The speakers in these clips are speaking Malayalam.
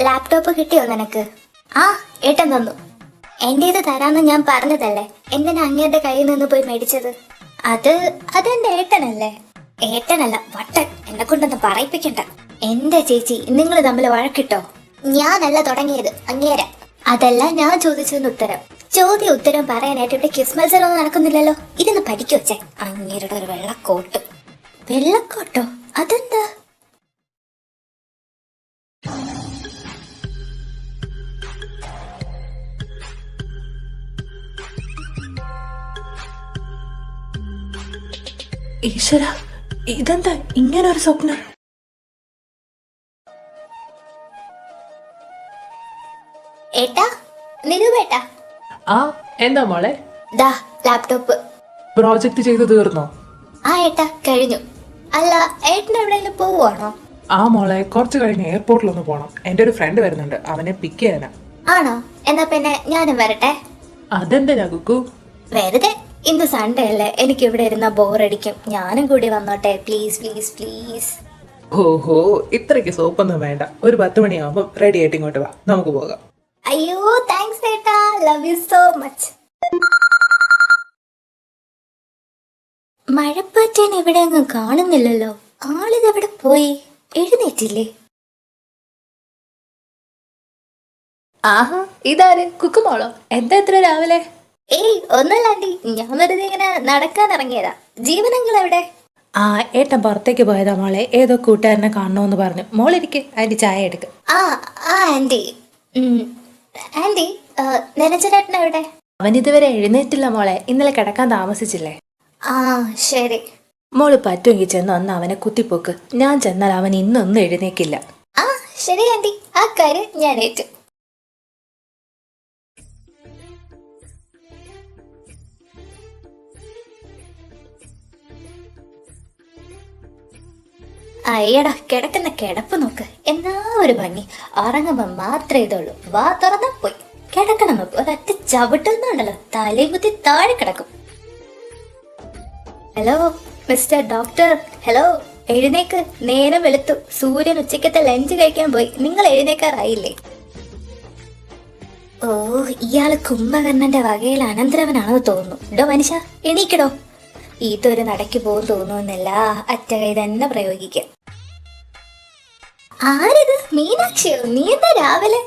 ലാപ്ടോപ്പ് കിട്ടിയോ നിനക്ക്? ആ, ഏട്ടൻ തന്നു. എന്റേത് തരാന്ന് ഞാൻ പറഞ്ഞതല്ലേ, എന്തിനാ അങ്ങേരുടെ കയ്യിൽ നിന്ന് പോയി മേടിച്ചത്? അതെന്റെ ഏട്ടനല്ലേ. ഏട്ടനല്ല, വട്ടൻ. എന്നെ കൊണ്ടൊന്ന് പറയിപ്പിക്കണ്ട. എന്റെ ചേച്ചി, നിങ്ങൾ തമ്മിൽ വഴക്കിട്ടോ? ഞാനല്ല തുടങ്ങിയത്, അങ്ങേര. അതല്ല ഞാൻ ചോദിച്ചതിന് ഉത്തരം. ചോദ്യം ഉത്തരം പറയാനായിട്ട് ഇവിടെ ക്വിസ് മത്സരമൊന്നും നടക്കുന്നില്ലല്ലോ. ഇരുന്ന് പഠിക്കു വെച്ചേ. അങ്ങേരുടെ ഒരു വെള്ളക്കോട്ട്. വെള്ളക്കോട്ടോ? അതെന്താ? ഈശ്വര, ഇതെന്താ ഇങ്ങനെ ഒരു സ്വപ്നം? ഏട്ടാ, നിരൂപേട്ടാ. ആ, എന്താ മോളെ? ദാ ലാപ്ടോപ്പ്. പ്രോജക്റ്റ് ചെയ്ത് തീർന്നോ? ആ ഏട്ടാ, കഴിഞ്ഞു. അല്ല, ഏട്ടൻ എവിടെയെങ്കിലും പോവുകയാണോ? ആ മോളെ, കുറച്ച് കഴിഞ്ഞ് എയർപോർട്ടിലൊന്ന് പോണം. എന്റെ ഒരു ഫ്രണ്ട് വരുന്നുണ്ട്, അവനെ പിക്ക് ചെയ്യാനാ. ആണോ? എന്നാ പിന്നെ ഞാനും വരട്ടെ. അതെന്താ കുക്കു? വെറുതെ. ഇന്ന് സൺഡേ അല്ലേ, എനിക്ക് ഇവിടെ ഇരുന്ന ബോറടിക്കും. ഞാനും കൂടി വന്നോട്ടെ, പ്ലീസ് പ്ലീസ് പ്ലീസ്. ഓഹോ, ഇത്രയ്ക്ക് സോപ്പൊന്നും വേണ്ട. ഒരു 10 മണിയാവുമ്പോൾ റെഡി ആയിട്ട് ഇങ്ങോട്ട് വാ, നമുക്ക് പോകാം. അയ്യോ, താങ്ക്സ് ഏട്ടാ, ലവ് യു സോ മച്ച്. മഴപ്പാറ്റേൻ ഇവിടെ അങ്ങ് കാണുന്നില്ലല്ലോ. ആളിതെവിടെ പോയി? എഴുന്നേറ്റില്ലേ? ആഹാ, ഇതാര്? കുക്കുമോളോ? എന്താ ഇത്ര രാവിലെ? ഏയ്, ഒന്നല്ല ആന്റി, ഞാൻ വെറുതെ ഇങ്ങനെ നടക്കാൻ ഇറങ്ങിയതാ. ജീവനങ്ങൾ എവിടെ? ആ, ഏട്ടൻ പുറത്തേക്ക് പോയതാ മോളെ. ഏതോ കൂട്ടുകാരനെ കാണണമെന്ന് പറഞ്ഞു. മോളിരിക്കെ, ആന്റി ചായ എടുക്ക. ആ ആ ആന്റി. ആന്റി, നിരഞ്ജനേട്ടൻ എവിടെ? അവൻ ഇതുവരെ എഴുന്നേറ്റില്ല മോളെ. ഇന്നലെ കിടക്കാൻ താമസിച്ചില്ലേ? ആ, ശരി. മോള് പറ്റുമെങ്കിൽ ചെന്ന് ഒന്ന് അവനെ കുത്തിപ്പോക്ക്. ഞാൻ ചെന്നാൽ അവൻ ഇന്നൊന്നും എഴുന്നേക്കില്ല. ആ, ശരി ആന്റി, ആ കാര്യം ഞാൻ ഏറ്റു. അയ്യടാ, കിടക്കുന്ന കിടപ്പ് നോക്ക്. എന്നാ ഒരു ഭംഗി. ഉറങ്ങുമ്പോ മാത്രമേ ഇതുള്ളൂ. വാ തുറന്നാ പോയി. കിടക്കണം നോക്ക്. ഒരൊറ്റ ചവിട്ടുന്നുണ്ടല്ലോ, തലയും കുത്തി താഴെ കിടക്കും. ഹലോ മിസ്റ്റർ ഡോക്ടർ, ഹലോ, എഴുന്നേക്ക്. നേരം വെളുത്തു. സൂര്യൻ ഉച്ചക്കത്തെ ലഞ്ച് കഴിക്കാൻ പോയി. നിങ്ങൾ എഴുന്നേക്കാറായില്ലേ? ഓ, ഇയാള് കുംഭകർണന്റെ വകയിൽ അനന്തരവനാണെന്ന് തോന്നുന്നു. ഡോ മനുഷ്യ, എണീക്കടോ. ഇതൊരു നടക്ക് പോകും തോന്നുന്നില്ല. അറ്റ കൈ തന്നെ പ്രയോഗിക്കാം. ആരിത്? മീനാക്ഷിയോ? നീ എന്താ രാവിലെ?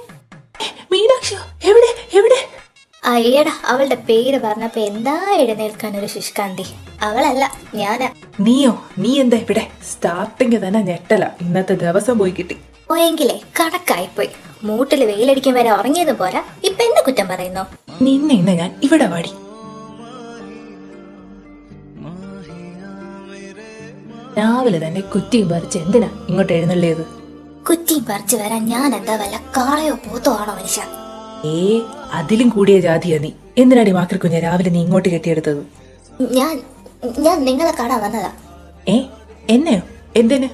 മീനാക്ഷിയോ? എവിടെ എവിടെ? അയ്യടാ, അവളുടെ പേര് പറഞ്ഞപ്പോ എന്താ എഴുന്നേൽക്കാൻ ഒരു ശുഷ്കാന്തി. അവളല്ല, ഞാനാ. നീയോ? നീ എന്താ ഇവിടെ? സ്റ്റാർട്ടിങ് തന്നെ ഞെട്ടല. ഇന്നത്തെ ദിവസം പോയി കിട്ടി. പോയെങ്കിലേ കണക്കായിപ്പോയി. മൂട്ടില് വെയിലടിക്കും വരെ ഉറങ്ങിയത് പോരാ, ഇപ്പൊ എന്നെ കുറ്റം പറയുന്നോ? നിന്നെ ഇന്ന് ഞാൻ ഇവിടെ വാടി. രാവിലെ തന്നെ കുറ്റിയും പറിച്ച് എന്തിനാ ഇങ്ങോട്ട് എഴുന്നള്ളിയത്? കുറ്റിയും പറിച്ചു വരാൻ ഞാൻ എന്താ വല്ല കാളയോ പോത്തോ ആണോ മനുഷ്യ? അതിലും കൂടിയ ജാതിയാ നീ. എന്തിനാടി മാക്രി കുഞ്ഞ രാവിലെ നീ ഇങ്ങോട്ട് കെട്ടിയെടുത്തത്? ഞാൻ ഞാൻ നിങ്ങളെ കാണാൻ വന്നതാ. എന്നെയോ? എന്തിന്?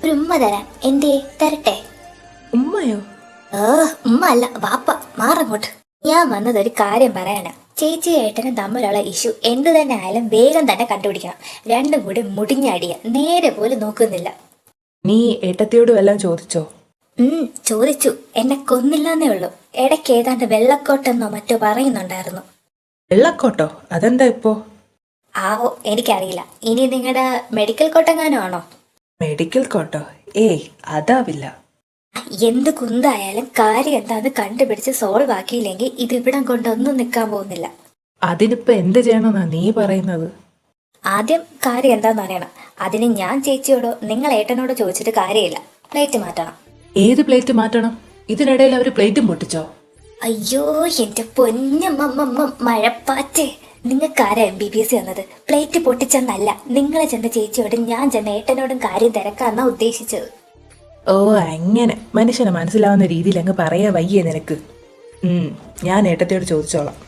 ഒരു ഉമ്മ തരാൻ. എന്തേ, തരട്ടെ? ഉമ്മയോ? ഉമ്മ അല്ല, വാപ്പ. മാറങ്ങോട്ട്. ഞാൻ വന്നത് ഒരു കാര്യം പറയാനാ. ചേച്ചി ഏട്ടനും തമ്മിലുള്ള ഇഷ്യൂ എന്ത് തന്നെ ആയാലും വേഗം തന്നെ കണ്ടുപിടിക്കണം. രണ്ടും കൂടി മുടിഞ്ഞടിയ. നേരെ പോലും നോക്കുന്നില്ല. നീ ഏട്ടത്തിയോട് വല്ലതും ചോദിച്ചോ? ചോദിച്ചു. എന്നെ കൊന്നില്ലെന്നേ ഉള്ളൂ. ഇടയ്ക്ക് ഏതാണ്ട് വെള്ളക്കോട്ടെന്നോ മറ്റോ പറയുന്നുണ്ടായിരുന്നു. വെള്ളക്കോട്ടോ? അതെന്താ ഇപ്പോ? ആവോ, എനിക്കറിയില്ല. ഇനി നിങ്ങളുടെ മെഡിക്കൽ കോട്ടെങ്ങാനോ ആണോ? മെഡിക്കൽ കോട്ടോ? അതാവില്ല. എന്ത് കുന്തായാലും കാര്യം എന്താന്ന് കണ്ടുപിടിച്ച് സോൾവ് ആക്കിയില്ലെങ്കിൽ ഇതിവിടം കൊണ്ടൊന്നും നിൽക്കാൻ പോകുന്നില്ല. അതിനിപ്പോ എന്ത് ചെയ്യണമെന്നാ നീ പറയുന്നത്? ആദ്യം കാര്യം എന്താന്ന് അറിയണം. അതിന് ഞാൻ ചേച്ചിയോടോ നിങ്ങൾ ഏട്ടനോടോ ചോദിച്ചിട്ട് കാര്യമില്ല. പ്ലേറ്റ് മാറ്റണം. ഏത് പ്ലേറ്റ് മാറ്റണം? ഇതിനിടയിൽ അവര് പ്ലേറ്റും പൊട്ടിച്ചോ? അയ്യോ, എന്റെ പൊന്നമ്മ മഴപ്പാറ്റേ. നിങ്ങൾക്കാരാ MBBS വന്നത്? പ്ലേറ്റ് പൊട്ടിച്ചെന്നല്ല. നിങ്ങളെ ചെന്ന ചേച്ചിയോടും ഞാൻ ചെന്ന ഏട്ടനോടും കാര്യം തിരക്കാന്നാ ഉദ്ദേശിച്ചത്. ഓ, അങ്ങനെ മനുഷ്യനെ മനസ്സിലാവുന്ന രീതിയിൽ അങ്ങ് പറയാ വയ്യേ നിനക്ക്. ഞാൻ ഏട്ടത്തിയോട് ചോദിച്ചോളാം.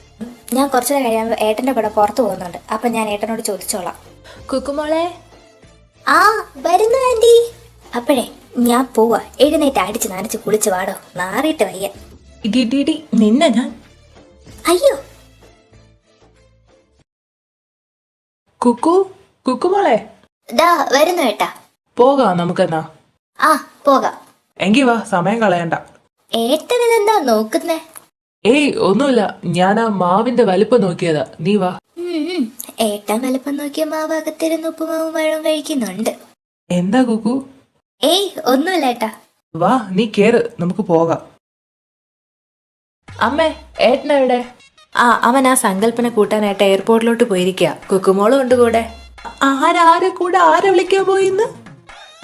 ഞാൻ കുറച്ചു കഴിയാൻ ഏട്ടന്റെ കൂടെ പുറത്തു പോകുന്നുണ്ട്. അപ്പൊ ഞാൻ ഏട്ടനോട് ചോദിച്ചോളാം. കുക്കുമോളെ. ആ, വരുന്നു ആന്റി. അപ്പോഴേ ഞാൻ പോവാ. എഴുന്നേറ്റ് അടിച്ച് നനച്ച് കുളിച്ച് വാടോ. നാറിയിട്ട് വയ്യ. ഇടി നിന്നെ ഞാൻ. അയ്യോ, കുക്കുമോളെ. ദാ വരുന്നു ഏട്ടാ. പോകാം നമുക്കെന്നാ. ആ, പോകാം. എങ്കി വാ, സമയം കളയണ്ട. ഏട്ടനെന്താ നോക്കുന്നേ? ഏയ് ഒന്നുമില്ല, ഞാൻ ആ മാവിന്റെ വലിപ്പം നോക്കിയതാ. നീ വാ. ഏട്ടൻ വലുപ്പം നോക്കിയ മാവ് അകത്തിരുന്ന് ഉപ്പുമാവും പഴവും കഴിക്കുന്നുണ്ട്. എന്താ കുക്കു? ഏയ് ഒന്നുമില്ല ഏട്ടാ. വാ, നീ കേറ്, നമുക്ക് പോകാം. അമ്മേ, ഏട്ടനെവിടെ? അവൻ ആ സങ്കല്പനെ കൂട്ടാനായിട്ട് എയർപോർട്ടിലോട്ട് പോയിരിക്കുക. കുക്കുമോളും ഉണ്ട് കൂടെ. ആരെ കൂടെ ആരെ വിളിക്കാൻ പോയിന്ന്?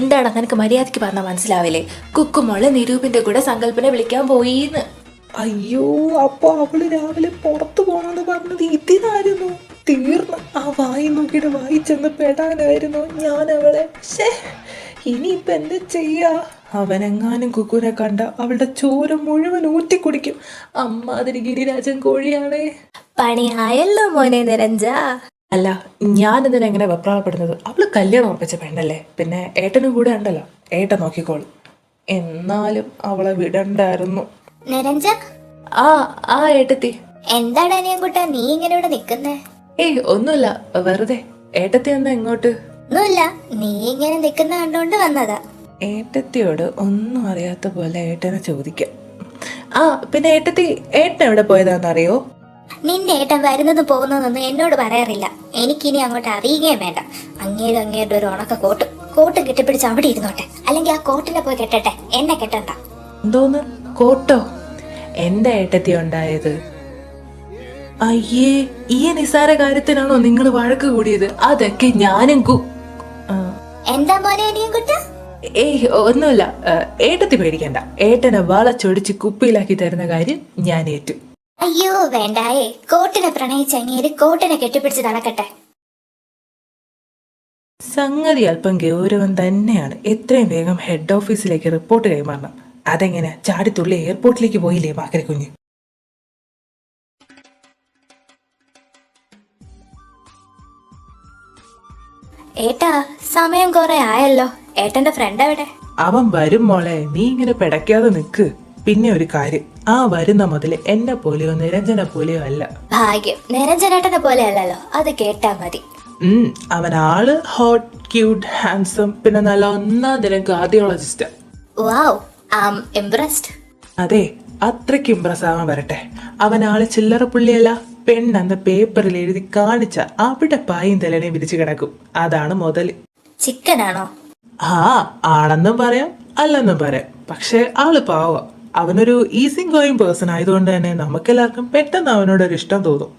എന്താടാ നിനക്ക് മര്യാദയ്ക്ക് പറഞ്ഞാൽ മനസ്സിലാവില്ലേ? കുക്കുമോള് നിരൂപിന്റെ കൂടെ സങ്കല്പനെ വിളിക്കാൻ പോയിന്ന്. അയ്യോ, അപ്പൊ അവള് രാവിലെ പുറത്തു പോണെന്ന് പറഞ്ഞത് ഇതിനായിരുന്നു. തീർന്ന് ആ വായി നോക്കിയിട്ട് വായിച്ചെന്ന് പെടാനായിരുന്നു ഞാൻ അവളെ. ഇനിയിപ്പൊ എന്താ ചെയ്യാ? അവനെങ്ങാനും കുക്കുനെ കണ്ട അവളുടെ ചോര മുഴുവൻ ഊറ്റി കുടിക്കും. അമ്മാതിരി ഗിരിരാജൻ കോഴിയാണേ. പണിയായല്ലോ മോനെ നിരഞ്ജ. അല്ല, ഞാനിതിനെ എങ്ങനെ വെപ്രാളപ്പെടുന്നത്? അവള് കല്യാണം ഉറപ്പിച്ച പെണ്ണല്ലേ, പിന്നെ ഏട്ടനും കൂടെ ഉണ്ടല്ലോ, ഏട്ടൻ നോക്കിക്കോളും. എന്നാലും അവളെ വിടണ്ടായിരുന്നു. നിരഞ്ജ, ആ ഏട്ടത്തി. എന്താടാ അനിയൻകുട്ടാ നീ ഇങ്ങനെ ഇവിടെ നിക്കുന്നേ? ഏയ് ഒന്നുമില്ല, വെറുതെ. ഏട്ടത്തി എന്താ ഇങ്ങോട്ട്? ഒന്നുമില്ല, നീ ഇങ്ങനെ നിക്കുന്ന കണ്ടോണ്ട് വന്നതാ. ഏട്ടത്തിയോട് ഒന്നും അറിയാത്ത പോലെ ഏട്ടനെ ചോദിക്കാം. പിന്നെ ഏട്ടത്തി, ഏട്ടൻ എവിടെ പോയതാണെന്നറിയോ? നിന്റെ ഏട്ടൻ വരുന്നതും പോകുന്നതൊന്നും എന്നോട് പറയാറില്ല. എനിക്കിനി അങ്ങോട്ട് അറിയുകയും വേണ്ട. അങ്ങേരുടെ ഒരു ഉണക്ക കോട്ടും കെട്ടിപ്പിടിച്ച് അവിടെ ഇരുന്നോട്ടെ. അല്ലെങ്കിൽ ആ കോട്ടിനെ പോയി കെട്ടട്ടെ, എന്നെ കെട്ടണ്ട. എന്തോന്ന് കോട്ടോ? എന്താ ഏട്ടത്തി ഉണ്ടായത്? അയ്യേ, ഈ നിസാര കാര്യത്തിനാണോ നിങ്ങൾ വഴക്ക് കൂടിയത്? അതൊക്കെ ഞാനും എന്താ മോനെ അനിയൻകുട്ട? ഏയ് ഒന്നുമില്ല, ഏട്ടത്തി പേടിക്കണ്ട. ഏട്ടനെ വളച്ചൊടിച്ച് കുപ്പിയിലാക്കി തരുന്ന കാര്യം ഞാൻ ഏറ്റു. അയ്യോ വേണ്ടായേ, കോട്ടിനെ പ്രണയിച്ച അങ്ങേര് കോട്ടിനെ കെട്ടിപ്പിടിച്ച് നടക്കട്ടെ. സംഗതി അല്പം ഗൗരവം തന്നെയാണ്. എത്രയും വേഗം ഹെഡ് ഓഫീസിലേക്ക് റിപ്പോർട്ട് കൈമാറണം. അതെങ്ങനെ ചാടിത്തുള്ളി എയർപോർട്ടിലേക്ക് പോയില്ലേ മാക്കര കുഞ്ഞ്? ഏട്ടാ, സമയം കുറെ ആയല്ലോ. ഏട്ടന്റെ ഫ്രണ്ട് എവിടെ? അവൻ വരും മോളെ, നീ ഇങ്ങനെ പിടയ്ക്കാതെ നിക്ക്. പിന്നെ ഒരു കാര്യം, ആ വരുന്ന മുതല് എന്നെ പോലെയോ നിരഞ്ജനെ പോലെയോ അല്ല. ഭാഗ്യം, നിരഞ്ജനേട്ടനെ പോലെ അല്ലല്ലോ, അത് കേട്ടാ മതി. അവൻ ആള് ഹോട്ട്, ക്യൂട്ട്, ഹാൻസം, പിന്നെ നല്ല ഒന്നാം തരം cardiologist. Wow, I am impressed. അതെ, അത്രയ്ക്ക് ഇംപ്രസ് ആവാൻ വരട്ടെ. അവൻ ആള് ചില്ലറ പുള്ളിയല്ല. പെണ്ണെന്ന് പേപ്പറിൽ എഴുതി കാണിച്ച അവിടെ പായും തലനെ വിരിച്ചു കിടക്കും. അതാണ് മുതല്. ചിക്കനാണോ? ആണെന്നും പറയാം, അല്ലെന്നും പറയാം. പക്ഷെ ആള് പാവ. അവനൊരു ഈസി ഗോയിങ് പേഴ്സൺ ആയതുകൊണ്ട് തന്നെ നമുക്കെല്ലാവർക്കും പെട്ടെന്ന് അവനോടൊരു ഇഷ്ടം തോന്നും.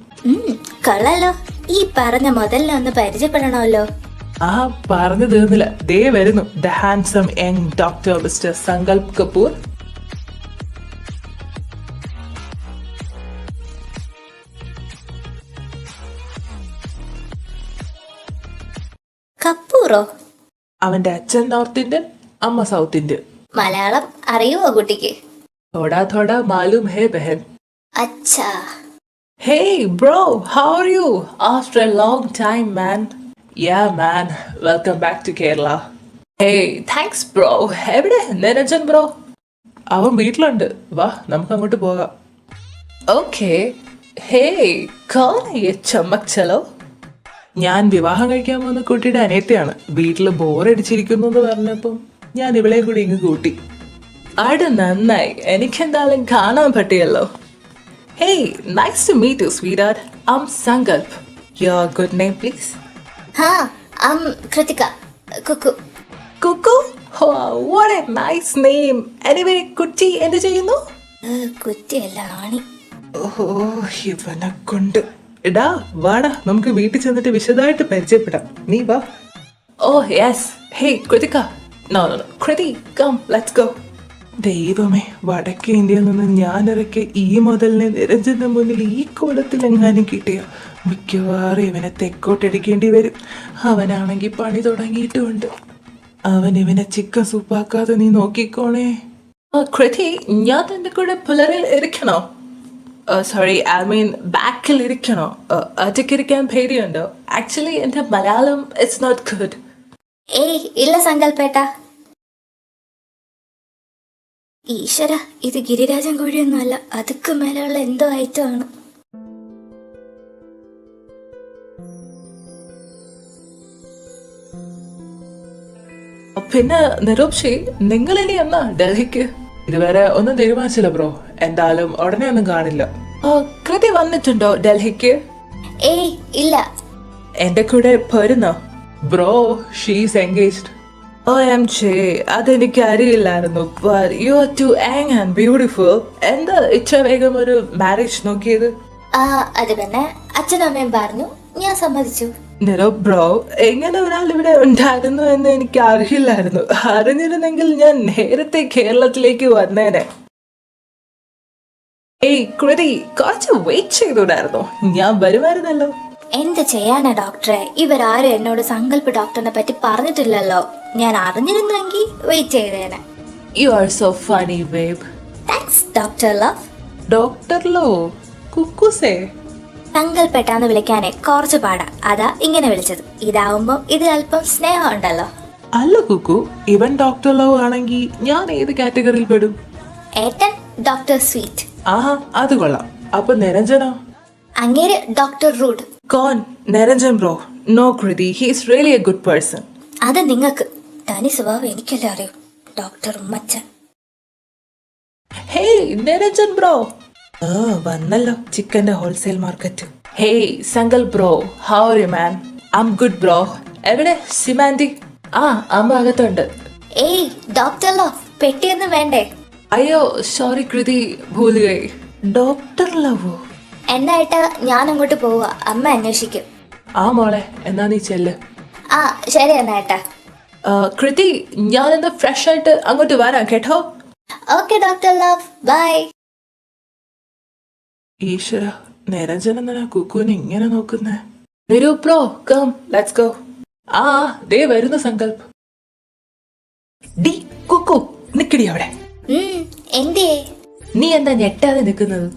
കൊള്ളാലോ. ഈ പറഞ്ഞ മുതലിനെ ഒന്ന് പരിചയപ്പെടണമല്ലോ. പറഞ്ഞു തീർന്നില്ല, ദേ വരുന്നു the handsome young doctor mister Sankalp Kapoor. കപൂറോ? അവന്റെ അച്ഛൻ നോർത്ത് ഇന്ത്യൻ, അമ്മ സൗത്ത് ഇന്ത്യൻ. മലയാളം അറിയുമോ കുട്ടിക്ക്? थोड़ा थोड़ा मालूम है बहन. അച്ഛാ. Hey bro, how are you? After a long time man. Yeah man, welcome back to Kerala. Hey, thanks bro. എവിടെ നിരഞ്ജൻ ബ്രോ? അവൻ വീട്ടിലുണ്ട്. വാ, നമുക്ക് അങ്ങോട്ട് പോകാം. Okay. Hey, कौन है ये चमक चलो? ഞാൻ വിവാഹം കഴിക്കാൻ പോകുന്ന കുട്ടിയുടെ അനിയത്തിയാണ്. വീട്ടിൽ ബോറടിച്ചിരിക്കുന്നു എന്ന് പറഞ്ഞപ്പം ഞാൻ ഇവളെ കൂടി ഇങ്ങ് കൂട്ടി. അത് നന്നായി, എനിക്കെന്തായാലും കാണാൻ പറ്റിയല്ലോ. Hey, nice to meet you sweetheart. I am Sankalp. Your good name please? Kritika. Kukku. Kukku? What a nice name. Anyway, കുട്ടി എന്ത് ചെയ്യുന്നു? കുറ്റിയല്ല, ആണി. ഓഹോ, ഇവനെ കൊണ്ട്. എടാ വാടാ, നമുക്ക് വീട്ടിൽ ചെന്നിട്ട് വിശദമായിട്ട് പരിചയപ്പെടാം. നീ വാ. Oh yes. Hey Kritika. No no no, Kriti, come let's go. ദൈവമേ, വടക്കേ ഇന്ത്യയിൽ നിന്ന് ഞാൻ ഇറക്കിയ ഈ മുതലിനെ നിരഞ്ജന്റെ മുന്നിൽ ഈ കോലത്തിലെങ്ങാനും കിട്ടിയ മിക്കവാറും ഇവനെ തെക്കോട്ടടിക്കേണ്ടി വരും. അവനാണെങ്കിൽ പണി തുടങ്ങിയിട്ടുമുണ്ട്. അവൻ ഇവനെ ചിക്കൻ സൂപ്പാക്കാതെ നീ നോക്കിക്കോണേ. കൃതി, ഞാൻ നിന്റെ കൂടെ പുലരിൽ ഇരിക്കണോ? സോറി, ഐ മീൻ ബാക്കിൽ ഇരിക്കണോ? ഒറ്റയ്ക്കിരിക്കാൻ പേടിയുണ്ടോ? ആക്ച്വലി എൻ്റെ മലയാളം ഇറ്റ്സ് നോട്ട് ഗുഡ്. ഏയ് ഇല്ല സങ്കൽപ്പേട്ട. ഈശ്വര, ഇത് ഗിരിരാജൻ കോഴിയൊന്നുമല്ല, അതുക്ക് മേലെയുള്ള എന്തോ ഐറ്റമാണ്. പിന്നെ നിരൂപ്ഷി, നിങ്ങൾ ഇനി എന്നാ ഡൽഹിക്ക്? ഇതുവരെ ഒന്നും തീരുമാനിച്ചില്ല ബ്രോ. എന്തായാലും ഉടനെ ഒന്നും കാണില്ല. കൃതി വന്നിട്ടുണ്ടോ ഡൽഹിക്ക്? ഏയ് ഇല്ല. എന്റെ കൂടെ പോരുന്നോ? Bro, she's engaged. അതെനിക്ക് അറിയില്ലായിരുന്നു. You are too young and beautiful. എന്താ ഇത്ര വേഗം ഒരു മാരേജ് നോക്കിയത്? അത് പിന്നെ അച്ഛനും അമ്മയും പറഞ്ഞു, ഞാൻ സമ്മതിച്ചു. ബ്രോ, എങ്ങനെ ഒരാൾ ഇവിടെ ഉണ്ടായിരുന്നു എന്ന് എനിക്ക് അറിയില്ലായിരുന്നു. അറിഞ്ഞിരുന്നെങ്കിൽ ഞാൻ നേരത്തെ കേരളത്തിലേക്ക് വന്നേനെ. ഏയ് കൃതി, കുറച്ച് വെയിറ്റ് ചെയ്തൂടായിരുന്നോ? ഞാൻ വരുമായിരുന്നല്ലോ. എന്ത് ചെയ്യാനാ ഡോക്ടറെ, ഇവരാരും എന്നോട് സങ്കല്പ ഡോക്ടറിനെ പറ്റി പറഞ്ഞിട്ടില്ലല്ലോ. ഞാൻ അറിഞ്ഞിരുന്നെങ്കിൽ വെയിറ്റ് ചെയ്തേനെ. You are so funny babe. Thanks doctor love. Doctor ലോ കുക്കുസേ? സങ്കല്പെട്ടാന്ന് വിളിക്കാനേ കുറച്ച് പാടാ, അതാ ഇങ്ങനെ വിളിച്ചത്. ഇതാവുമ്പോ ഇതിൽ അല്പം സ്നേഹം ഉണ്ടല്ലോ. അല്ല കുക്കു, ഇവൻ ഡോക്ടർ ലോ ആണെങ്കിൽ ഞാൻ ഏത് കാറ്റഗറിയിൽ പെടും? ഏട്ടൻ ഡോക്ടർ സ്വീറ്റ്. ആഹാ, അത് കൊള്ളാം. അപ്പൊ നിരഞ്ജനോ? അങ്ങേര് ഡോക്ടർ റൂഡ്. കോൺ? Niranjan bro. No Kriti, he is really a good person. അത് നിങ്ങൾക്ക്, തനി സ്വഭാവം എനിക്കല്ലേ അറിയൂ. Doctor Ummachan. Hey Niranjan bro. വന്നല്ലോ ചിക്കന്റെ wholesale market. Hey Sankal bro, how are you man? I am good bro. എവിടെ സിമാൻഡി? അമ്മ അകത്തുണ്ട്. ഏയ് ഡോക്ടർ ലവ്, പെട്ടിയൊന്നും വേണ്ടേ? അയ്യോ സോറി കൃതി, ഭൂലുകൈ. ഡോക്ടർ ലവോ? എന്നായിട്ടാ ഞാൻ അങ്ങോട്ട് പോവാ, അമ്മ അന്വേഷിക്കും. മോളെ, എന്നാ നീ ചെല്ല്. ശരി എന്നായിട്ടാ. കൃതി, ഞാനെന്താ ഫ്രഷ് ആയിട്ട് അങ്ങോട്ട് വരാം കേട്ടോ. Okay doctor love, bye. ഈശ്വര, നിരഞ്ജൻ എന്നാ കുക്കുവിനെ ഇങ്ങനെ നോക്കുന്നേ. Niru bro, come let's go. ദേ വരുന്നു സങ്കൽപ്പ്. ഡി കുക്കു, നിക്കടി അവിടെ. എന്തേ? നീ എന്താ ഞെട്ടാതെ നിൽക്കുന്നത്?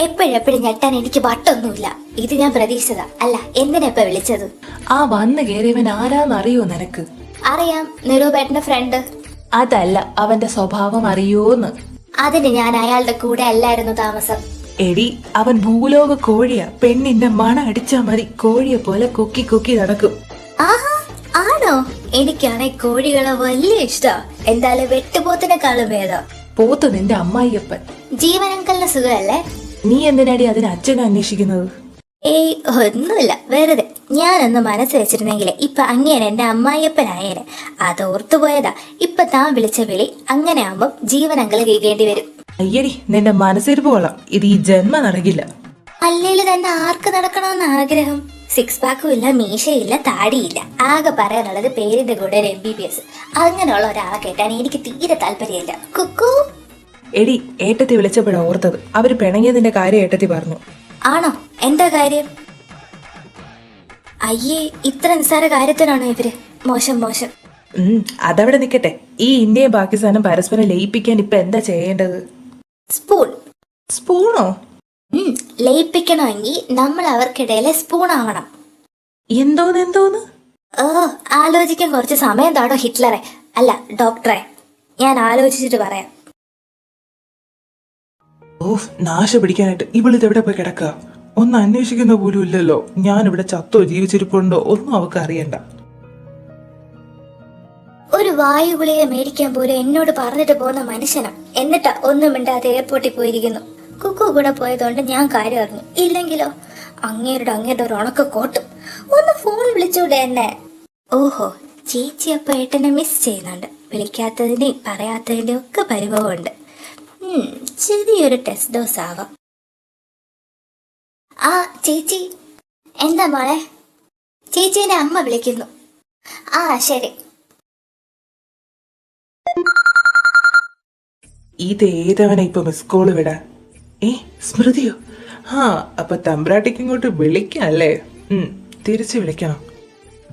എപ്പോഴെപ്പോഴും ഞെട്ടാൻ എനിക്ക് വട്ടൊന്നുമില്ല. ഇത് ഞാൻ പ്രതീക്ഷിച്ചതാ. അല്ല, എന്തിനാ ഇപ്പൊ വിളിച്ചത്? വന്ന് കയറിയവൻ ആരാന്നറിയോ നിനക്ക്? അറിയാം, നിരൂപേട്ടന്റെ ഫ്രണ്ട്. അതല്ല, അവന്റെ സ്വഭാവം അറിയോന്ന്. അതിന് ഞാൻ അയാളുടെ കൂടെ അല്ലായിരുന്നു താമസം. എടി, അവൻ ഭൂലോക കോഴിയാ. പെണ്ണിന്റെ മണ അടിച്ചാ മതി, കോഴിയെ പോലെ കൊക്കി കൊക്കി നടക്കും. ആഹാ, ആണോ? എനിക്കാണെ കോഴികളെ വലിയ ഇഷ്ടാ. എന്തായാലും വെട്ടുപോത്തിനെക്കാളും ഭേദം. പോത്ത് നിന്റെ അമ്മായിയപ്പൻ. ജീവനങ്കലിന് സുഖമല്ലേ? നീ എന്തിനാടി അതിന് അച്ഛനെ അന്വേഷിക്കുന്നത്? ഏയ് ഒന്നുമില്ല, വെറുതെ. ഞാനൊന്ന് മനസ്സ് വെച്ചിരുന്നെങ്കിലേ ഇപ്പൊ അങ്ങേനെ എന്റെ അമ്മായിയപ്പനായേനെ. അത് ഓർത്തുപോയതാ. ഇപ്പൊ താൻ വിളിച്ച വിളി അങ്ങനെ ആവുമ്പം ജീവനങ്കല് കേൾക്കേണ്ടി വരും. അയ്യടി, നിന്റെ മനസ്സിരിപ്പ് കൊള്ളാം. ഇത് ഈ ജന്മം നടക്കില്ല. അല്ലേലും തന്നെ ആർക്ക് നടക്കണമെന്ന് ആഗ്രഹം? സിക്സ് പാക്കും ഇല്ല, മീശയില്ല, താടിയില്ല. ആകെ പറയാനുള്ളത് പേരിന്റെ കൂടെ ഒരു MBBS. അങ്ങനെയുള്ള ഒരാളെ കേട്ടാൻ എനിക്ക് തീരെ താല്പര്യമില്ല. കുക്കു. എടി, ഏട്ടത്തി വിളിച്ചപ്പോഴാ ഓർത്തത്. അവര് പിണങ്ങിയതിന്റെ കാര്യം ഏട്ടത്തി പറഞ്ഞു. ആണോ? എന്താ കാര്യം? അയ്യേ, ഇത്ര നിസ്സാര കാര്യത്തിനാണോ ഇവര്? മോശം മോശം. അതവിടെ നിക്കട്ടെ. ഈ ഇന്ത്യയും പാകിസ്ഥാനും പരസ്പരം ലയിപ്പിക്കാൻ ഇപ്പൊ എന്താ ചെയ്യേണ്ടത്? സ്പൂൺ. സ്പൂണോ? ലയിപ്പിക്കണമെങ്കിൽ നമ്മൾ അവർക്കിടയിലെ സ്പൂൺ ആവണം. എന്തോന്ന്? ആലോചിക്കാൻ കുറച്ച് സമയം താടോ ഹിറ്റ്ലറെ. അല്ല ഡോക്ടറെ, ഞാൻ ആലോചിച്ചിട്ട് പറയാം. നാശ പിടിക്കാനായിട്ട് ഇവളിത് എവിടെ പോയി കിടക്കുക? ഒന്ന് അന്വേഷിക്കുന്ന പോലും ഇല്ലല്ലോ. ഞാനിവിടെ ചത്തോ ജീവിച്ചിരിപ്പുണ്ടോ ഒന്നും അവക്ക് അറിയണ്ട. ഒരു വായു ഗുളിക മേടിക്കാൻ പോലും എന്നോട് പറഞ്ഞിട്ട് പോകുന്ന മനുഷ്യനാ. എന്നിട്ടാ ഒന്നും മിണ്ടാതെ എയർപോർട്ടിൽ പോയിരിക്കുന്നു. കുക്കു കൂടെ പോയതുകൊണ്ട് ഞാൻ കാര്യം അറിഞ്ഞു. ഇല്ലെങ്കിലോ അങ്ങേരുടെ ഒരു ഉണക്ക കോട്ടും. ഒന്ന് ഫോൺ വിളിച്ചൂടെ എന്നെ? ഓഹോ, ചേച്ചി അപ്പൊ ഏട്ടനെ മിസ് ചെയ്യുന്നുണ്ട്. വിളിക്കാത്തതിന്റെയും പറയാത്തതിന്റെയും ഒക്കെ പരിഭവമുണ്ട്. ചെറിയൊരു ടെസ്റ്റ് ഡോസ് ആവാം. ചേച്ചി. എന്താ മോളെ? ചേച്ചീനെ അമ്മ വിളിക്കുന്നു. ശരി. ഇത് ഏതവനെ ഇപ്പൊ മിസ് കോള് വിടാൻ? സ്മൃതിയോ? അപ്പൊ തമ്പ്രാട്ടിക്ക് ഇങ്ങോട്ട് വിളിക്കാം അല്ലേ? തിരിച്ചു വിളിക്കണം.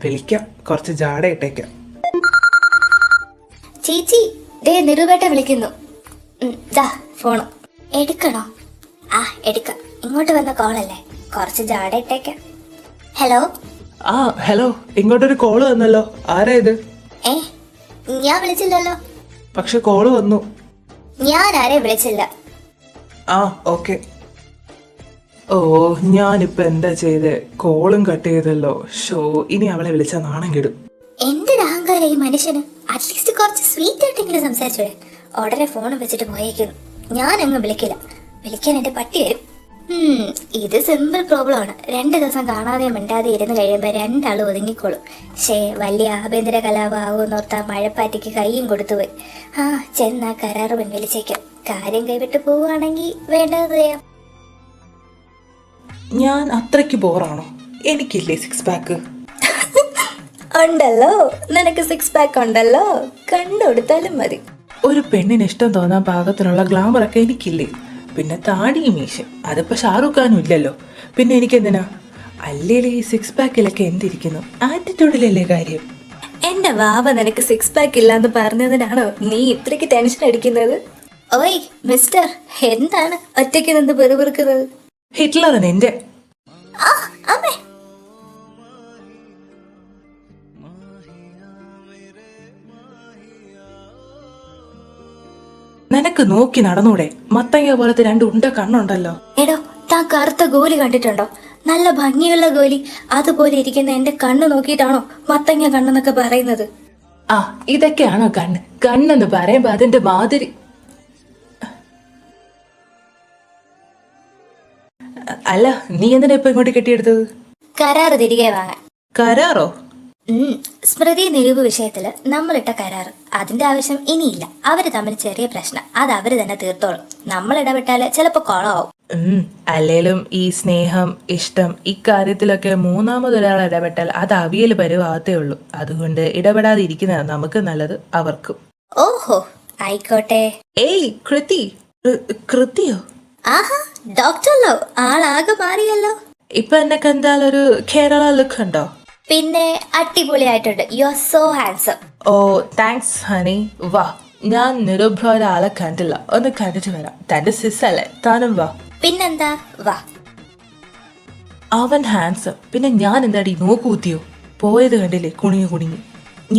വിളിക്കാം, കുറച്ച് ജാട ഇട്ടേക്കാം. ചേച്ചി, ദേ നിരൂപേട്ട വിളിക്കുന്നു. ഫോണ് എടുക്കണോ? എടുക്കാം. ഇങ്ങോട്ട് വന്ന കോളല്ലേ, കുറച്ച് ജാട ഇട്ടേക്കാം. ഹലോ. ഹലോ, ഇങ്ങോട്ടൊരു കോള് വന്നല്ലോ. ആരാ ഇത്? ഞാൻ വിളിച്ചില്ലല്ലോ. പക്ഷെ കോള് വന്നു. ഞാൻ ആരെ വിളിച്ചില്ല. ഓക്കെ. ഞാനിപ്പോ എന്താ ചെയ്തേ? കോളും കട്ട് ചെയ്തല്ലോ. ഇനി അവളെ വിളിച്ചാ നാണം കെടും. എന്തൊരു അഹങ്കാരം ഈ മനുഷ്യന്. അറ്റ്ലീസ്റ്റ് കുറച്ച് സ്വീറ്റ് ആയിട്ടെങ്കിലും സംസാരിച്ചോളെ. ഉടനെ ഫോൺ വെച്ചിട്ട് പോയേക്കുന്നു. ഞാൻ അങ്ങ് വിളിക്കില്ല, വിളിക്കാൻ എന്റെ പട്ടി വരും. ഇത് സിമ്പിൾ പ്രോബ്ലം ആണ്. 2 ദിവസം കാണാതെ മിണ്ടാതെ ഇരുന്ന് കഴിയുമ്പോൾ രണ്ടാളും ഒതുങ്ങിക്കോളും. വലിയ ആഭ്യന്തര കലാപമാകുമെന്നോർത്താ മഴപ്പാറ്റിക്ക് കൈയും കൊടുത്തുപോയി. ചെന്നാ കരാറ് പിൻവലിച്ചേക്കാം. കാര്യം കൈവിട്ട് പോവുകയാണെങ്കിൽ വേണ്ടത് ചെയ്യാം. ഞാൻ അത്രയ്ക്ക് ബോറാണോ? എനിക്കില്ലേ 6 പാക്ക്? ഉണ്ടല്ലോ, നിനക്ക് 6 പാക്ക് ഉണ്ടല്ലോ, കണ്ടുകൊടുത്താലും മതി. ഒരു പെണ്ണിന് ഇഷ്ടം തോന്നാൻ പാകത്തിനുള്ള ഗ്ലാമറൊക്കെ എനിക്കില്ലേ? പിന്നെ താടിയും മീശയും അതിപ്പോ ഷാറൂഖ് ഖാനും ഇല്ലല്ലോ. പിന്നെ എനിക്കെന്തിനാ? അല്ലേലും ഈ 6 പാക്കിലൊക്കെ എന്തിരിക്കുന്നു? ആറ്റിറ്റ്യൂഡിലല്ലേ കാര്യം. എന്റെ വാവ നിനക്ക് 6 പാക്ക് ഇല്ലാന്ന് പറഞ്ഞതിനാണോ നീ ഇത്രയ്ക്ക് ടെൻഷൻ അടിക്കുന്നത്? ഓയ് മിസ്റ്റർ, എന്താണ് ഒറ്റയ്ക്ക് നിന്ന് പെറുപിറുക്കുന്നത്? ഹിറ്റ്ലർ എന്റെ അമ്മേ. നിനക്ക് നോക്കി നടന്നൂടെ? മത്തങ്ങ പോലത്തെ 2 ഉണ്ട കണ്ണുണ്ടല്ലോ. എടോ, താൻ കറുത്ത ഗോലി കണ്ടിട്ടുണ്ടോ? നല്ല ഭംഗിയുള്ള ഗോലി. അതുപോലെ ഇരിക്കുന്ന എന്റെ കണ്ണ് നോക്കിയിട്ടാണോ മത്തങ്ങ കണ്ണെന്നൊക്കെ പറയുന്നത്? ഇതൊക്കെയാണോ കണ്ണ്? കണ്ണെന്ന് പറയുമ്പോ അതിന്റെ മാതിരി. അല്ല, നീ എന്തിനാ ഇപ്പൊ ഇങ്ങോട്ട് കെട്ടിയെടുത്തത്? കരാറ് തിരികെ വാങ്ങാൻ. കരാറോ? സ്മൃതി നിരൂപ വിഷയത്തില് നമ്മളിട്ട കരാറ്, അതിന്റെ ആവശ്യം ഇനിയില്ല. അവര് തമ്മിൽ ചെറിയ പ്രശ്നം, അത് അവര് തന്നെ തീർത്തോളും. നമ്മൾ ഇടപെട്ടാല് ചിലപ്പോ കുളമാവും. അല്ലേലും ഈ സ്നേഹം, ഇഷ്ടം, ഇക്കാര്യത്തിലൊക്കെ മൂന്നാമതൊരാൾ ഇടപെട്ടാൽ അത് അവിയൽ പരുവാകത്തേ ഉള്ളൂ. അതുകൊണ്ട് ഇടപെടാതെ ഇരിക്കുന്നതാണ് നമുക്ക് നല്ലത്, അവർക്കും. ഓഹോ, ആയിക്കോട്ടെ. ഏയ് കൃതി. കൃതിയോ? ആഹാ, ഡോക്ടർ ലവ് ആളാകെ മാറിയല്ലോ. ഇപ്പൊ എന്നെ കണ്ടാൽ ഒരു കേരള ലുക്ക് ഉണ്ടോ? പിന്നെ അടിപൊളിയായിട്ടുണ്ട്. You are so handsome. Oh thanks honey. വാ, ഞാൻ നിരുഭ്ര ഒരാളെ കണ്ടില്ല, ഒന്ന് കണ്ടിട്ട് വരാം. തന്റെ സിസ് അല്ലേ, താനും വാ. പിന്നെന്താ, വാ. അവൻ ഹാൻസം, പിന്നെ ഞാൻ എന്താടി നോക്കൂത്തിയോ? പോയത് കണ്ടില്ലേ, കുണിങ്ങി കുണിങ്ങി.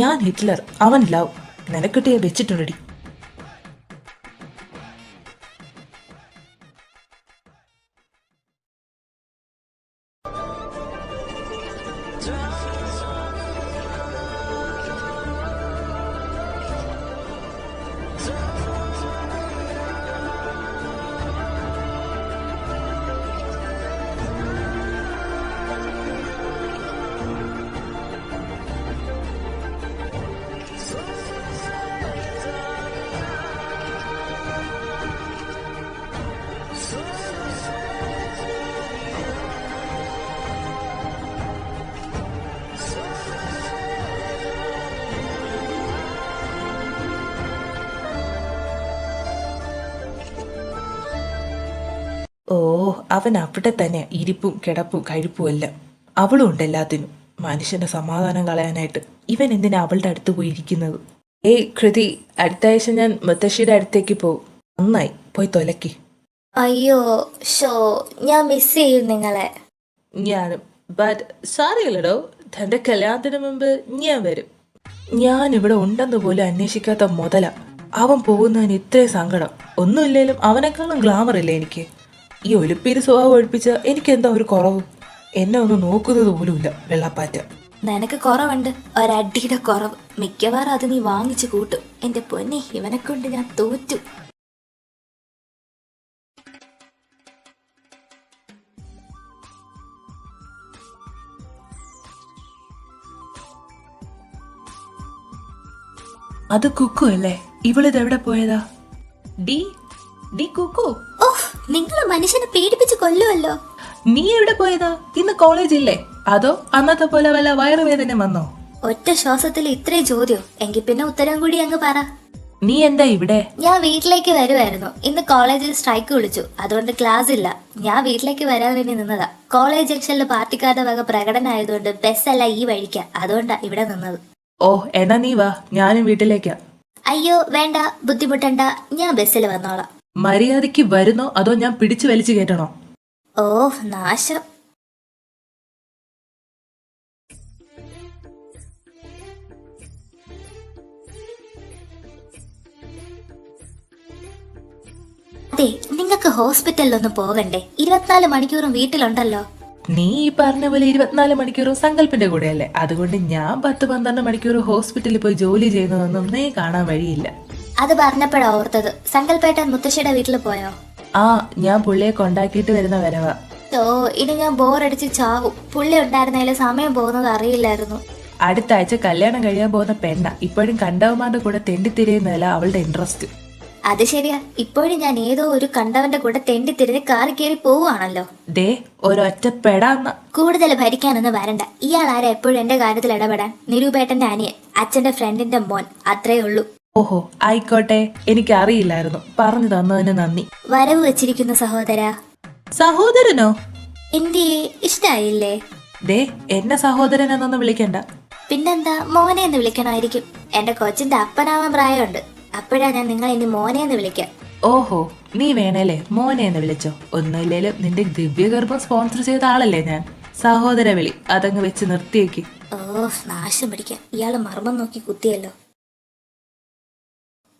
ഞാൻ ഹിറ്റ്ലർ, അവൻ ലവ്. നിനക്കിട്ട് വെച്ചിട്ടുണ്ടടി. ഓ, അവൻ അവിടെ തന്നെ ഇരിപ്പും കിടപ്പും കഴിപ്പും എല്ലാം. അവളും ഉണ്ട് എല്ലാത്തിനും. മനുഷ്യന്റെ സമാധാനം കളയാനായിട്ട് ഇവൻ എന്തിനാ അവളുടെ അടുത്ത് പോയിരിക്കുന്നത്? ഏയ് കൃതി, അടുത്ത ആഴ്ച ഞാൻ മുത്തശ്ശിയുടെ അടുത്തേക്ക് പോകും. നന്നായി, പോയി തൊലക്കി. അയ്യോ ഷോ, ഞാൻ മിസ് ചെയ്യും നിങ്ങളെ. ഞാനും. ബട്ട് സാറിയില്ലടോ, തന്റെ കല്യാണത്തിന് മുമ്പ് ഞാൻ വരും. ഞാൻ ഇവിടെ ഉണ്ടെന്ന് പോലും അന്വേഷിക്കാത്ത മുതല. അവൻ പോകുന്നതിന് ഇത്രയും സങ്കടം. ഒന്നുമില്ലേലും അവനേക്കാളും ഗ്ലാമർ ഇല്ലേ എനിക്ക്. ഈ ഒലിപ്പീര് സ്വഭാവം ഒഴിപ്പിച്ച എനിക്ക് എന്താ ഒരു കുറവ്? എന്നെ ഒന്ന് നോക്കുന്നത് പോലുമില്ല വെള്ളപ്പാറ്റ. നിനക്ക് കുറവുണ്ട്, ഒരടിയുടെ കുറവ്. മിക്കവാറും അത് നീ വാങ്ങിച്ചു കൂട്ടും. എന്റെ പൊന്നെ, ഇവനെ കൊണ്ട് ഞാൻ തോറ്റു. അത് കുക്കു അല്ലേ? ഇവളിതെവിടെ പോയതാ? D D Kuku. ഓഹ്, നിങ്ങൾ മനുഷ്യനെ പേടിപ്പിച്ച് കൊല്ലുമല്ലോ. നീ എവിടെ പോയതാ? ഇന്ന് കോളേജ് ഇല്ലേ? അതോ അന്നത്തെ പോലെ വല്ല വയറുവേദന വന്നോ? ഒറ്റ ശ്വാസത്തിൽ ഇത്രയും ചോദ്യം? എങ്കിൽ പിന്നെ ഉത്തരം കൂടി അങ്ങ് പറ. നീ എന്താ ഇവിടെ? ഞാൻ വീട്ടിലേക്ക് വരുമായിരുന്നു. ഇന്ന് കോളേജിൽ സ്ട്രൈക്ക് വിളിച്ചു, അതുകൊണ്ട് ക്ലാസ് ഇല്ല. ഞാൻ വീട്ടിലേക്ക് വരാൻ വേണ്ടി നിന്നതാ. കോളേജ് ജംഗ്ഷനിൽ പാർട്ടിക്കാരുടെ വക പ്രകടനമായതുകൊണ്ട് ബസ്സല്ല ഈ വഴിക്കാ, അതുകൊണ്ടാ ഇവിടെ നിന്നത്. ഓ, എന്നാ നീ വാ, ഞാനും വീട്ടിലേക്കാ. അയ്യോ വേണ്ട, ബുദ്ധിമുട്ടണ്ട, ഞാൻ ബസ്സിൽ വന്നോളാം. മര്യാദയ്ക്ക് വരുന്നോ അതോ ഞാൻ പിടിച്ചു വലിച്ചു കയറ്റണോ? ഓ നാശം. അതെ, നിങ്ങൾക്ക് ഹോസ്പിറ്റലിലൊന്നും പോകണ്ടേ? 24 മണിക്കൂറും വീട്ടിലുണ്ടല്ലോ. നീ ഈ പറഞ്ഞ പോലെ 24 മണിക്കൂറും സങ്കല്പിന്റെ കൂടെയല്ലേ. അതുകൊണ്ട് ഞാൻ 10-12 മണിക്കൂർ ഹോസ്പിറ്റലിൽ പോയി ജോലി ചെയ്യുന്നതൊന്നും നീ കാണാൻ വഴിയില്ല. അത് പറഞ്ഞപ്പോഴാ ഓർത്തത്. സങ്കൽപ്പേട്ടൻ മുത്തശ്ശിയുടെ വീട്ടിൽ പോയോ? ആ, ഞാൻ പുള്ളിയെ കൊണ്ടാക്കിയിട്ട് വരുന്ന വരവാ. ഓ, ഇനി ഞാൻ ബോറടിച്ച് ചാവും. പുള്ളി ഉണ്ടായിരുന്നതിൽ സമയം പോകുന്നത് അറിയില്ലായിരുന്നു. അടുത്ത ആഴ്ച കല്യാണം കഴിയാൻ പോകുന്ന പെണ്ണ. ഇപ്പോഴും കണ്ടവന്മാരുടെ കൂടെ തെണ്ടിത്തിരിയുന്നതല്ല അവളുടെ ഇൻട്രസ്റ്റ്. അത് ശരിയാ. ഇപ്പോഴും ഞാൻ ഏതോ ഒരു കണ്ടവന്റെ കൂടെ തെണ്ടിത്തിരിഞ്ഞ് കാറി കയറി പോവുകയാണല്ലോ. ദേ ഒരൊറ്റ പെടാന്ന. കൂടുതൽ ഭരിക്കാനൊന്നും വരണ്ട. ഇയാൾ ആരാ എപ്പോഴും എന്റെ കാര്യത്തിൽ ഇടപെടാൻ? നിരൂപേട്ടന്റെ അനിയൻ, അച്ഛന്റെ ഫ്രണ്ടിന്റെ മോൻ, അത്രേ ഉള്ളൂ. ഓഹോ, ആയിക്കോട്ടെ. എനിക്ക് അറിയില്ലായിരുന്നു. പറഞ്ഞു തന്നതിന് നന്ദി. വരവ് വെച്ചിരിക്കുന്ന സഹോദരാ. സഹോദരനോ? എന്റെ ഇഷ്ടായില്ലേ? ദേ എന്നെ സഹോദരൻ എന്നൊന്നും വിളിക്കണ്ട. പിന്നെന്താ, മോനെ എന്ന് വിളിക്കണമായിരിക്കും. എന്റെ കൊച്ചിന്റെ അപ്പനാവാൻ പ്രായമുണ്ട്. അപ്പോഴാ ഞാൻ നിങ്ങളെ ഇനി മോനെ എന്ന് വിളിക്കാം. ഓഹോ, നീ വേണേലേ മോനെ എന്ന് വിളിച്ചോ. ഒന്നുമില്ലേലും നിന്റെ ദിവ്യഗർഭം സ്പോൺസർ ചെയ്ത ആളല്ലേ ഞാൻ. സഹോദര വിളി അതങ്ങ് വെച്ച് നിർത്തിയേക്ക്. ഓ, നാശം പിടിക്കാം. ഇയാള് മർമ്മം നോക്കി കുത്തിയല്ലോ.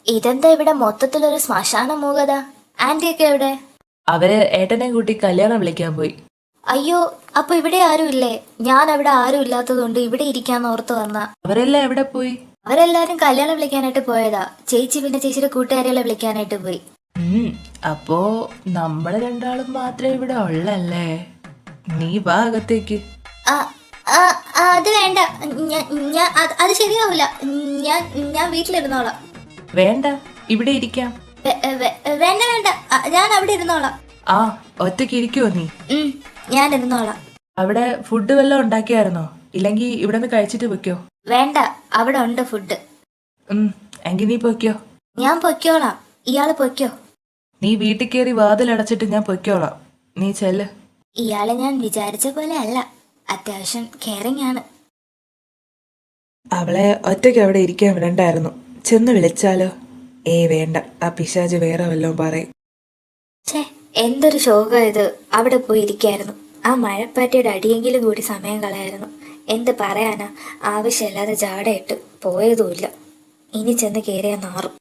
ഇതെന്താ ഇവിടെ മൊത്തത്തിലൊരു ശ്മശാന മൂകത? ആന്റിയൊക്കെ എവിടെ? അവര് ഏട്ടനെ കൂട്ടി കല്യാണം വിളിക്കാൻ പോയി. അയ്യോ, അപ്പൊ ഇവിടെ ആരും ഇല്ലേ? ഞാൻ അവിടെ ആരും ഇല്ലാത്തതുകൊണ്ട് ഇവിടെ ഇരിക്കാന്ന് ഓർത്ത് വന്ന. അവരെല്ലാം എവിടെ പോയി? അവരെല്ലാരും കല്യാണം വിളിക്കാനായിട്ട് പോയതാ. ചേച്ചി പിന്നെ ചേച്ചിയുടെ കൂട്ടുകാരികളെ വിളിക്കാനായിട്ട് പോയി. അപ്പോ നമ്മള് രണ്ടാളും മാത്രമേ ഇവിടെ ഉള്ളല്ലേ? നീ വാ അകത്തേക്ക്. ആ, ആ, അത് വേണ്ട. അത് ശരിയാവില്ല. ഞാൻ വീട്ടിലിരുന്നോളാം. വേണ്ട, ഇവിടെ ഇരിക്കാം. വേണ്ട വേണ്ട, ഞാൻ അവിടെ ഇരുന്നോളാം. ആ, ഒറ്റയ്ക്ക് ഇരിക്കുവോ നീ? ഞാൻ ഇരുന്നോളാം. അവിടെ ഫുഡ് വല്ലതും ഉണ്ടാക്കിയായിരുന്നോ? ഇല്ലെങ്കിൽ ഇവിടെ നിന്ന് കഴിച്ചിട്ട് വെക്കോ? വേണ്ട, അവിടെ ഉണ്ട് ഫുഡ്. എങ്കിൽ നീ പൊയ്ക്കോ. ഞാൻ പൊയ്ക്കോളാം. ഇയാള് പൊയ്ക്കോ. നീ വീട്ടിൽ കയറി വാതിലടച്ചിട്ട് ഞാൻ പൊയ്ക്കോളാം. നീ ചെല്ല്. ഇയാളെ ഞാൻ വിചാരിച്ച പോലെ അല്ല. അത്യാവശ്യം കെയറിങ് ആണ്. അവളെ ഒറ്റയ്ക്ക് അവിടെ ഇരിക്കാൻ വിടണ്ടായിരുന്നു. ചെന്ന് വിളിച്ചാലോ? വേണ്ട, ആ പിശാച് വേറെ വല്ലതും പറയും. ഛേ, എന്തൊരു ശോകം ഇത്. അവിടെ പോയി ഇരിക്കായിരുന്നു. ആ മഴപ്പാറ്റയുടെ അടിയെങ്കിലും കൂടി സമയം കളയായിരുന്നു. എന്ത് പറയാനാ, ആവശ്യമില്ലാതെ ജാടയിട്ട് പോയതുമില്ല. ഇനി ചെന്ന് കയറിയാൽ നാറും.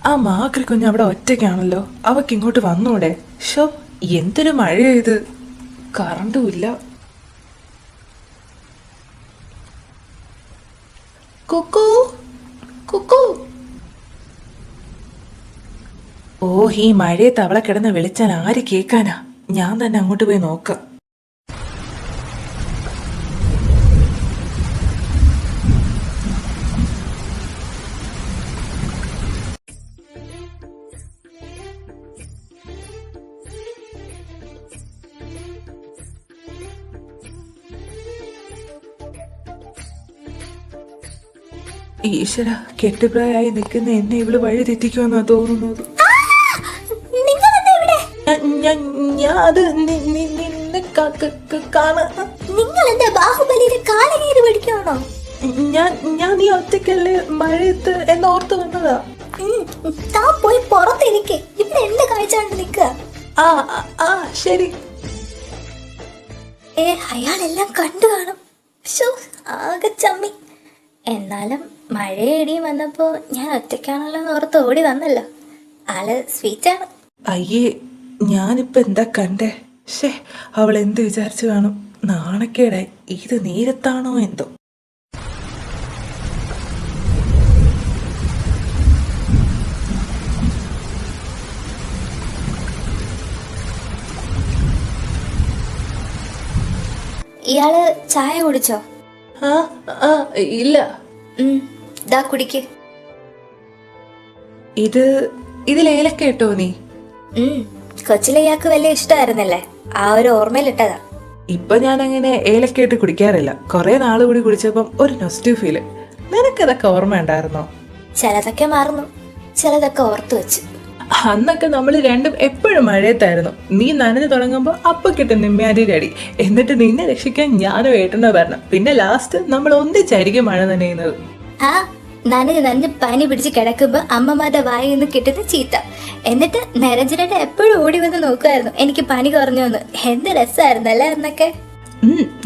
ആ മാക്രി കുഞ്ഞ് അവിടെ ഒറ്റയ്ക്കാണല്ലോ. അവക്ക് ഇങ്ങോട്ട് വന്നൂടെ? ഷോ, എന്തൊരു മഴയാ ഇത്. കറണ്ടുമില്ല. കുക്കു കുക്കു. ഓ, ഈ മഴയത്ത് അവളെ കിടന്ന് വിളിച്ചാൽ ആര് കേൾക്കാനാ? ഞാൻ തന്നെ അങ്ങോട്ട് പോയി നോക്കാം. ഈശ്വര, കെട്ടുപ്രായമായി നിൽക്കുന്ന എന്നെ ഇവള് വഴി തെറ്റിക്കുമെന്നാ തോന്നുന്നത്. ഞാൻ ഈ ഒറ്റയ്ക്കല്ലേ മഴയത്ത് എന്നോർത്ത് വന്നതാ. പോയി പുറത്തിരിക്കെ. ഇവിടെ എന്റെ കാഴ്ച കണ്ട് നിക്ക. ആ ശരി. അയാളെല്ലാം കണ്ടു കാണും. ആകെ ചമ്മി. എന്നാലും മഴയിടിയും വന്നപ്പോ ഞാൻ ഒറ്റയ്ക്കാണല്ലോ എന്ന് ഓർത്ത് ഓടി വന്നല്ലോ. ആള് സ്വീറ്റാണ്. അയ്യേ, ഞാനിപ്പോ എന്താ കണ്ടേ? ഷേ, അവൾ എന്ത് വിചാരിച്ചു കാണും? നാണക്കേടായി. ഇത് നേരത്താണോ എന്തോ. ഇയാള് ചായ കുടിച്ചോ? ഇല്ല. ദാ കുടിക്ക്. ഇതിൽ ഏലക്ക ഇട്ടോ നീ? കൊച്ചിലെ ഇയാൾക്ക് വലിയ ഇഷ്ടമായിരുന്നല്ലേ, ആ ഒരു ഓർമ്മയിലിട്ടതാ. ഇപ്പൊ ഞാൻ അങ്ങനെ ഏലക്ക ഇട്ട് കുടിക്കാറില്ല. കുറെ നാള് കൂടി കുടിച്ചപ്പം ഒരു നൊസ്റ്റു ഫീല്. നിനക്കതൊക്കെ ഓർമ്മ ഉണ്ടായിരുന്നോ? ചിലതൊക്കെ മറന്നു, ചിലതൊക്കെ ഓർത്തു വെച്ചു. അന്നൊക്കെ നമ്മൾ രണ്ടും എപ്പോഴും മഴയത്തായിരുന്നു. നീ നനഞ്ഞു തുടങ്ങുമ്പോ അപ്പൊ കിട്ടും നിമ്മാതിരി അടി. എന്നിട്ട് നിന്നെ രക്ഷിക്കാൻ ഞാനും ഏട്ടനോ വരണം. പിന്നെ ലാസ്റ്റ് നമ്മൾ ഒന്നിച്ചായിരിക്കും മഴ നനയുന്നത്. ആ, നനഞ്ഞ് പനി പിടിച്ച് കിടക്കുമ്പോ അമ്മമാരുടെ വായിൽ നിന്ന് കിട്ടുന്ന ചീത്ത. എന്നിട്ട് നിരഞ്ജനയുടെ എപ്പോഴും ഓടി വന്ന് നോക്കുമായിരുന്നു എനിക്ക് പനി കുറഞ്ഞോന്ന്. എന്ത് രസമായിരുന്നല്ലേ അന്നൊക്കെ.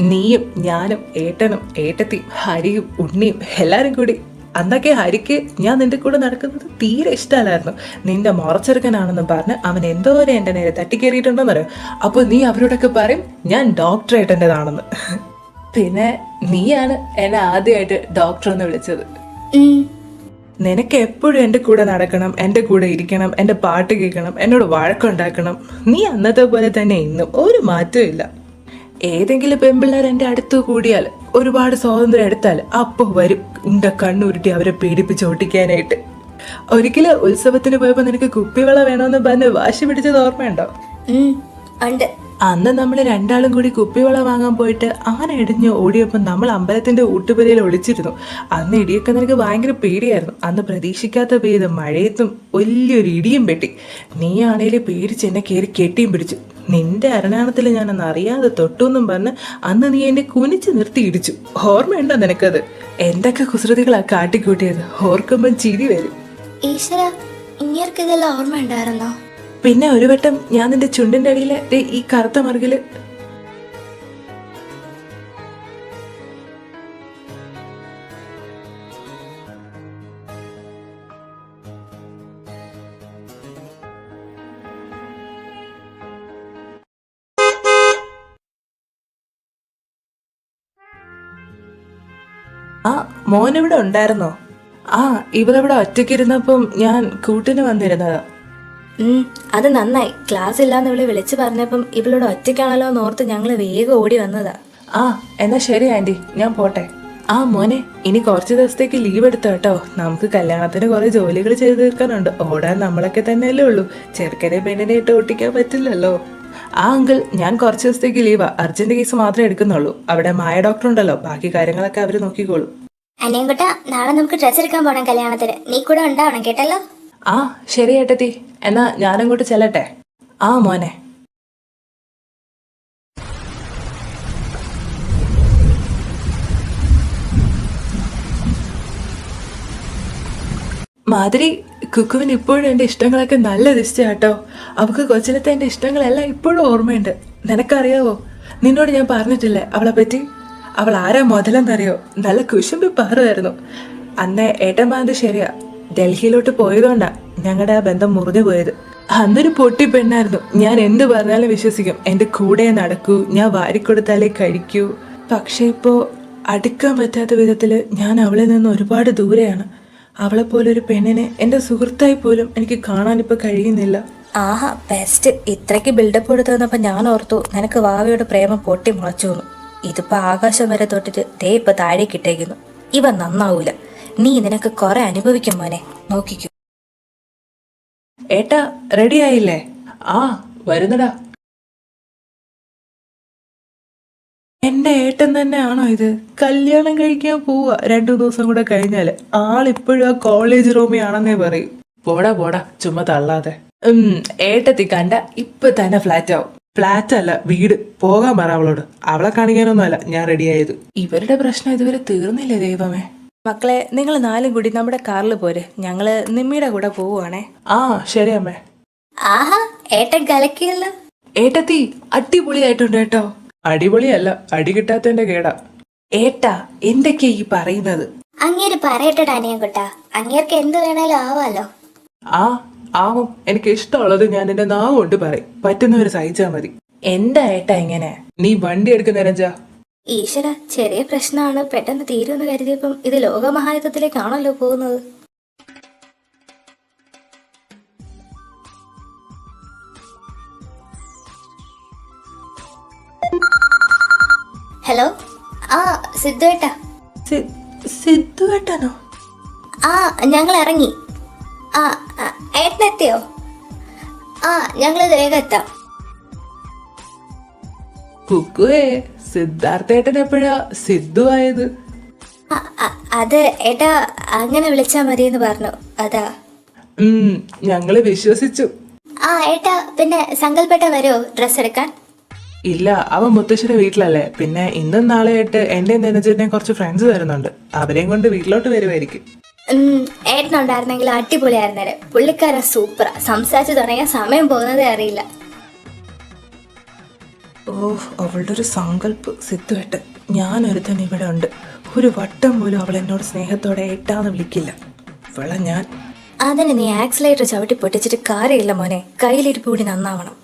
നീയും ഞാനും ഏട്ടനും ഏട്ടത്തിയും ഹരിയും ഉണ്ണിയും എല്ലാരും കൂടി അന്നൊക്കെ ഹരിക്ക് ഞാൻ നിന്റെ കൂടെ നടക്കുന്നത് തീരെ ഇഷ്ടമല്ലായിരുന്നു. നിന്റെ മുറച്ചെറുക്കനാണെന്ന് പറഞ്ഞ് അവൻ എന്തോരം എൻ്റെ നേരെ തട്ടിക്കേറിയിട്ടുണ്ടെന്നറിയോ. അപ്പോൾ നീ അവരോടൊക്കെ പറയും ഞാൻ ഡോക്ടർ ഏട്ടൻ്റെതാണെന്ന്. പിന്നെ നീയാണ് എന്നെ ആദ്യമായിട്ട് ഡോക്ടർ എന്ന് വിളിച്ചത്. നിനക്ക് എപ്പോഴും എൻ്റെ കൂടെ നടക്കണം, എൻ്റെ കൂടെ ഇരിക്കണം, എൻ്റെ പാട്ട് കേൾക്കണം, എന്നോട് വഴക്കുണ്ടാക്കണം. നീ അന്നത്തെ പോലെ തന്നെ ഇന്നും ഒരു മാറ്റവും ഇല്ല. ഏതെങ്കിലും പെൺപിള്ളേർ എൻ്റെ അടുത്ത് കൂടിയാൽ ഒരുപാട് സ്വാതന്ത്ര്യം എടുത്താൽ അപ്പോൾ വരും ഉണ്ട കണ്ണുരുട്ടി അവരെ പീഡിപ്പിച്ച് ഓട്ടിക്കാനായിട്ട്. ഒരിക്കലും ഉത്സവത്തിന് പോയപ്പോൾ നിനക്ക് കുപ്പിവെള്ള വേണമെന്ന് പറഞ്ഞ് വാശി പിടിച്ചത് ഓർമ്മയുണ്ടോ? അന്ന് നമ്മൾ രണ്ടാളും കൂടി കുപ്പിവെള്ള വാങ്ങാൻ പോയിട്ട് ആന ഇടിഞ്ഞ് ഓടിയപ്പോൾ നമ്മൾ അമ്പലത്തിന്റെ ഊട്ടുപുരയിൽ ഒളിച്ചിരുന്നു. അന്ന് ഇടിയൊക്കെ നിനക്ക് ഭയങ്കര പേടിയായിരുന്നു. അന്ന് പ്രതീക്ഷിക്കാത്ത പെയ്ത് മഴയത്തും വലിയൊരു ഇടിയും പെട്ടി. നീ ആണേലും പേടിച്ച് എന്നെ കയറി കെട്ടിയും പിടിച്ചു. നിന്റെ അരണാണത്തിൽ ഞാൻ അന്ന് അറിയാതെ തൊട്ടുവെന്നും പറഞ്ഞ് അന്ന് നീ എന്നെ കുനിച്ച് നിർത്തി ഇടിച്ചു. ഓർമ്മയുണ്ടോ നിനക്കത്? എന്തൊക്കെ കുസൃതികളാ കാട്ടിക്കൂട്ടിയത്, ഓർക്കുമ്പം ചിരി വരും. ഈശ്വര, ഇങ്ങേർക്കിതെല്ലാം ഓർമ്മ ഉണ്ടായിരുന്നോ? പിന്നെ ഒരു വട്ടം ഞാൻ നിന്റെ ചുണ്ടിന്റെ അടിയിലെ ഈ കറുത്ത മറുകില് ആ മോനിവിടെ ഉണ്ടായിരുന്നോ? ആ ഇവളിവിടെ ഒറ്റയ്ക്കിരുന്നപ്പം ഞാൻ കൂട്ടിന് വന്നിരുന്നതാ. അത് നന്നായി. ക്ലാസ് ഇല്ലാന്ന് ഇവളെ വിളിച്ചു പറഞ്ഞപ്പം ഇവളോട് ഒറ്റയ്ക്കാണല്ലോ എന്ന് ഓർത്ത് ഞങ്ങൾ വേഗം ഓടി വന്നതാ. ആ എന്നാ ശരി ആന്റി, ഞാൻ പോട്ടെ. ആ മോനെ, ഇനി കുറച്ച് ദിവസത്തേക്ക് ലീവ് എടുത്ത കേട്ടോ. നമുക്ക് കല്യാണത്തിന് കുറെ ജോലികൾ ചെയ്ത് തീർക്കാനുണ്ട്. ഓടാൻ നമ്മളൊക്കെ തന്നെയല്ലേ ഉള്ളൂ. ചെറുക്കനെ പെണ്ണിനെ ഇട്ട് ഓട്ടിക്കാൻ പറ്റില്ലല്ലോ. ആ അങ്കിൾ, ഞാൻ കുറച്ച് ദിവസത്തേക്ക് ലീവാ. അർജന്റ് കേസ് മാത്രമേ എടുക്കുന്നുള്ളൂ. അവിടെ മായ ഡോക്ടർ ഉണ്ടല്ലോ, ബാക്കി കാര്യങ്ങളൊക്കെ അവര് നോക്കിക്കോളൂ. അനിയൻകുട്ട, നാളെ നമുക്ക് ഡ്രസ് എടുക്കാൻ പോണം കല്യാണത്തിന്. നീ കൂടെ ഉണ്ടാവണം കേട്ടല്ലോ. ആ ശരി ഏട്ടത്തി, എന്നാ ഞാനങ്ങോട്ട് ചെല്ലട്ടെ. ആ മോനെ. മാതിരി, കുക്കുവിന് ഇപ്പോഴും എൻ്റെ ഇഷ്ടങ്ങളൊക്കെ നല്ല നിശ്ചയാട്ടോ. അവൾക്ക് കൊച്ചിലത്തെ എൻ്റെ ഇഷ്ടങ്ങളെല്ലാം ഇപ്പോഴും ഓർമ്മയുണ്ട്. നിനക്കറിയാവോ, നിന്നോട് ഞാൻ പറഞ്ഞിട്ടില്ലേ അവളെ പറ്റി? അവൾ ആരാ മുതലെന്നറിയോ? നല്ല കുശുമ്പി പാറുമായിരുന്നു. അന്ന് ഏട്ടൻ പറഞ്ഞത് ശരിയാ. ഡൽഹിയിലോട്ട് പോയതുകൊണ്ടാ ഞങ്ങളുടെ ആ ബന്ധം മുറിഞ്ഞു പോയത്. അന്നൊരു പൊട്ടി പെണ്ണായിരുന്നു. ഞാൻ എന്ത് പറഞ്ഞാലും വിശ്വസിക്കും. എൻ്റെ കൂടെ നടക്കൂ, ഞാൻ വാരിക്കൊടുത്താലേ കഴിക്കൂ. പക്ഷെ ഇപ്പോൾ അടുക്കാൻ പറ്റാത്ത വിധത്തിൽ ഞാൻ അവളിൽ നിന്ന് ഒരുപാട് ദൂരെയാണ്. അവളെപ്പോലൊരു പെണ്ണിനെ എൻ്റെ സുഹൃത്തായി പോലും എനിക്ക് കാണാനിപ്പോൾ കഴിയുന്നില്ല. ആഹാ, ബെസ്റ്റ്. ഇത്രയ്ക്ക് ബിൽഡപ്പ് കൊടുത്തു വന്നപ്പോൾ ഞാൻ ഓർത്തു നിനക്ക് വാവയോട് പ്രേമം പൊട്ടി മുളച്ചു വന്നു. ഇതിപ്പോൾ ആകാശം വരെ തൊട്ടിട്ട് ദേ ഇപ്പം താഴേക്ക് ഇട്ടേക്കുന്നു. ഇവ നന്നാവൂല. നീ നിനക്ക് കുറെ അനുഭവിക്കും മോനെ, നോക്കിക്കൂ. ഏട്ടാ റെഡി ആയില്ലേ? ആ വരുന്നടാ. എന്റെ ഏട്ടൻ തന്നെയാണോ ഇത്? കല്യാണം കഴിക്കാൻ പോവാ 2 ദിവസം കൂടെ കഴിഞ്ഞാല്. ആളിപ്പോഴും ആ കോളേജ് റൂമിയാണെന്നേ പറയും. പോടാ ചുമ്മാ തള്ളാതെ. ഏട്ടത്തി കണ്ട ഇപ്പൊ തന്നെ ഫ്ലാറ്റ് ആവും. ഫ്ലാറ്റ് അല്ല, വീട്. പോകാൻ പറ അവളോട്. അവളെ കാണിക്കാനൊന്നും അല്ല ഞാൻ റെഡിയായത്. ഇവരുടെ പ്രശ്നം ഇതുവരെ തീർന്നില്ലേ ദൈവമേ. മക്കളെ, നിങ്ങൾ 4 കൂടി നമ്മുടെ കാറിൽ പോര്. ഞങ്ങള് നിമ്മിയുടെ കൂടെ പോവുകയാണേ. ആ ശരി അമ്മേ. ആഹാ, ഏട്ടൻ കലക്കിയല്ലോ. ഏട്ടത്തി അടിപൊളിയായിട്ടുണ്ട് കേട്ടോ. അടിപൊളിയല്ല, അടി കിട്ടാത്തതിന്റെ കേടാ. ഏട്ടാ എന്തൊക്കെയാ ഈ പറയുന്നത്? അങ്ങേര് പറയട്ടെടാ അനിയൻകുട്ട, അങ്ങേർക്ക് എന്ത് വേണേലും ആവാലോ. ആ ആവും. എനിക്ക് ഇഷ്ടമുള്ളത് ഞാൻ എന്റെ നാവ് കൊണ്ട് പറയും. പറ്റുന്നവര് സഹിച്ചാ മതി. എന്താ ഏട്ടാ ഇങ്ങനെ? നീ വണ്ടി എടുക്കുന്നേരഞ്ചാ. ഈശ്വര, ചെറിയ പ്രശ്നമാണ്, പെട്ടെന്ന് തീരുമെന്ന് കരുതിയപ്പം ഇത് ലോകമഹായുദ്ധത്തിലേക്കാണല്ലോ പോകുന്നത്. ഹലോ, ആ സിദ്ധു ഏട്ടാ. സിദ്ധു ഏട്ടനോ? ആ ഞങ്ങൾ ഇറങ്ങി. ആ ഏട്ടനെത്തിയോ? ആ ഞങ്ങളിത് വേഗം എത്താം. കുക്കുവേ, സിദ്ധാർത്ഥേട്ടൻ എപ്പോഴാ സിദ്ധു ആയത്? അത് ഏട്ടാ അങ്ങനെ വിളിച്ചാ മതിയെന്ന് പറഞ്ഞു, അതാ. ഞങ്ങള് വിശ്വസിച്ചു. ആ ഏട്ടാ, പിന്നെ സങ്കൽപ്പേട്ട വരുമോ ഡ്രസ് എടുക്കാൻ? ഇല്ല, അവൻ മുത്തശ്ശിയുടെ വീട്ടിലല്ലേ. പിന്നെ ഇന്നും നാളെയായിട്ട് എന്റെ നെനജിനെ കുറച്ച് ഫ്രണ്ട്സ് വരുന്നുണ്ട്. അവരെയും കൊണ്ട് വീട്ടിലോട്ട് വരുമായിരിക്കും. ഏട്ടനുണ്ടായിരുന്നെങ്കിൽ അടിപൊളിയായിരുന്നേരെ. പുള്ളിക്കാരൻ സൂപ്പറാ. സംസാരിച്ചു തുടങ്ങിയ സമയം പോകുന്നതേ അറിയില്ല. ഓ, അവളുടെ ഒരു സങ്കല്പ്. സിദ്ധുവേട്ടൻ, ഞാനൊരുത്തൻ ഇവിടെ ഉണ്ട്. ഒരു വട്ടം പോലും അവൾ എന്നോട് സ്നേഹത്തോടെ ഏട്ടാന്ന് വിളിക്കില്ല. അവളെ ഞാൻ അതിന് നീ ആക്സിലേറ്റർ ചവിട്ടി പൊട്ടിച്ചിട്ട് കാര്യമില്ല മോനെ. കയ്യിലിരിപ്പ് കൂടി നന്നാവണം.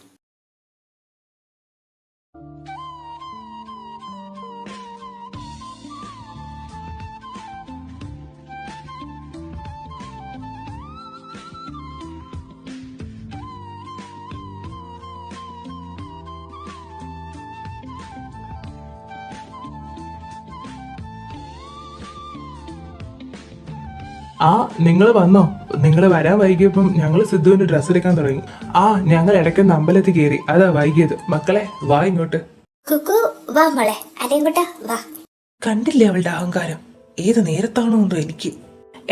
ആ നിങ്ങൾ വന്നോ? നിങ്ങൾ വരാൻ വൈകിയപ്പം ഞങ്ങൾ സിദ്ധുവിന് ഡ്രസ്സ് എടുക്കാൻ തുടങ്ങി. ആ ഞങ്ങൾ ഇടയ്ക്കൊന്ന് അമ്പലത്തിൽ കയറി, അതാ വൈകിയത്. മക്കളെ വാ ഇങ്ങോട്ട്. കുക്കു വാ മോളെ, അലയൻകുട്ട വാ. കണ്ടില്ലേ അവളുടെ അഹങ്കാരം? ഏത് നേരത്താണോ എന്തോ എനിക്ക്.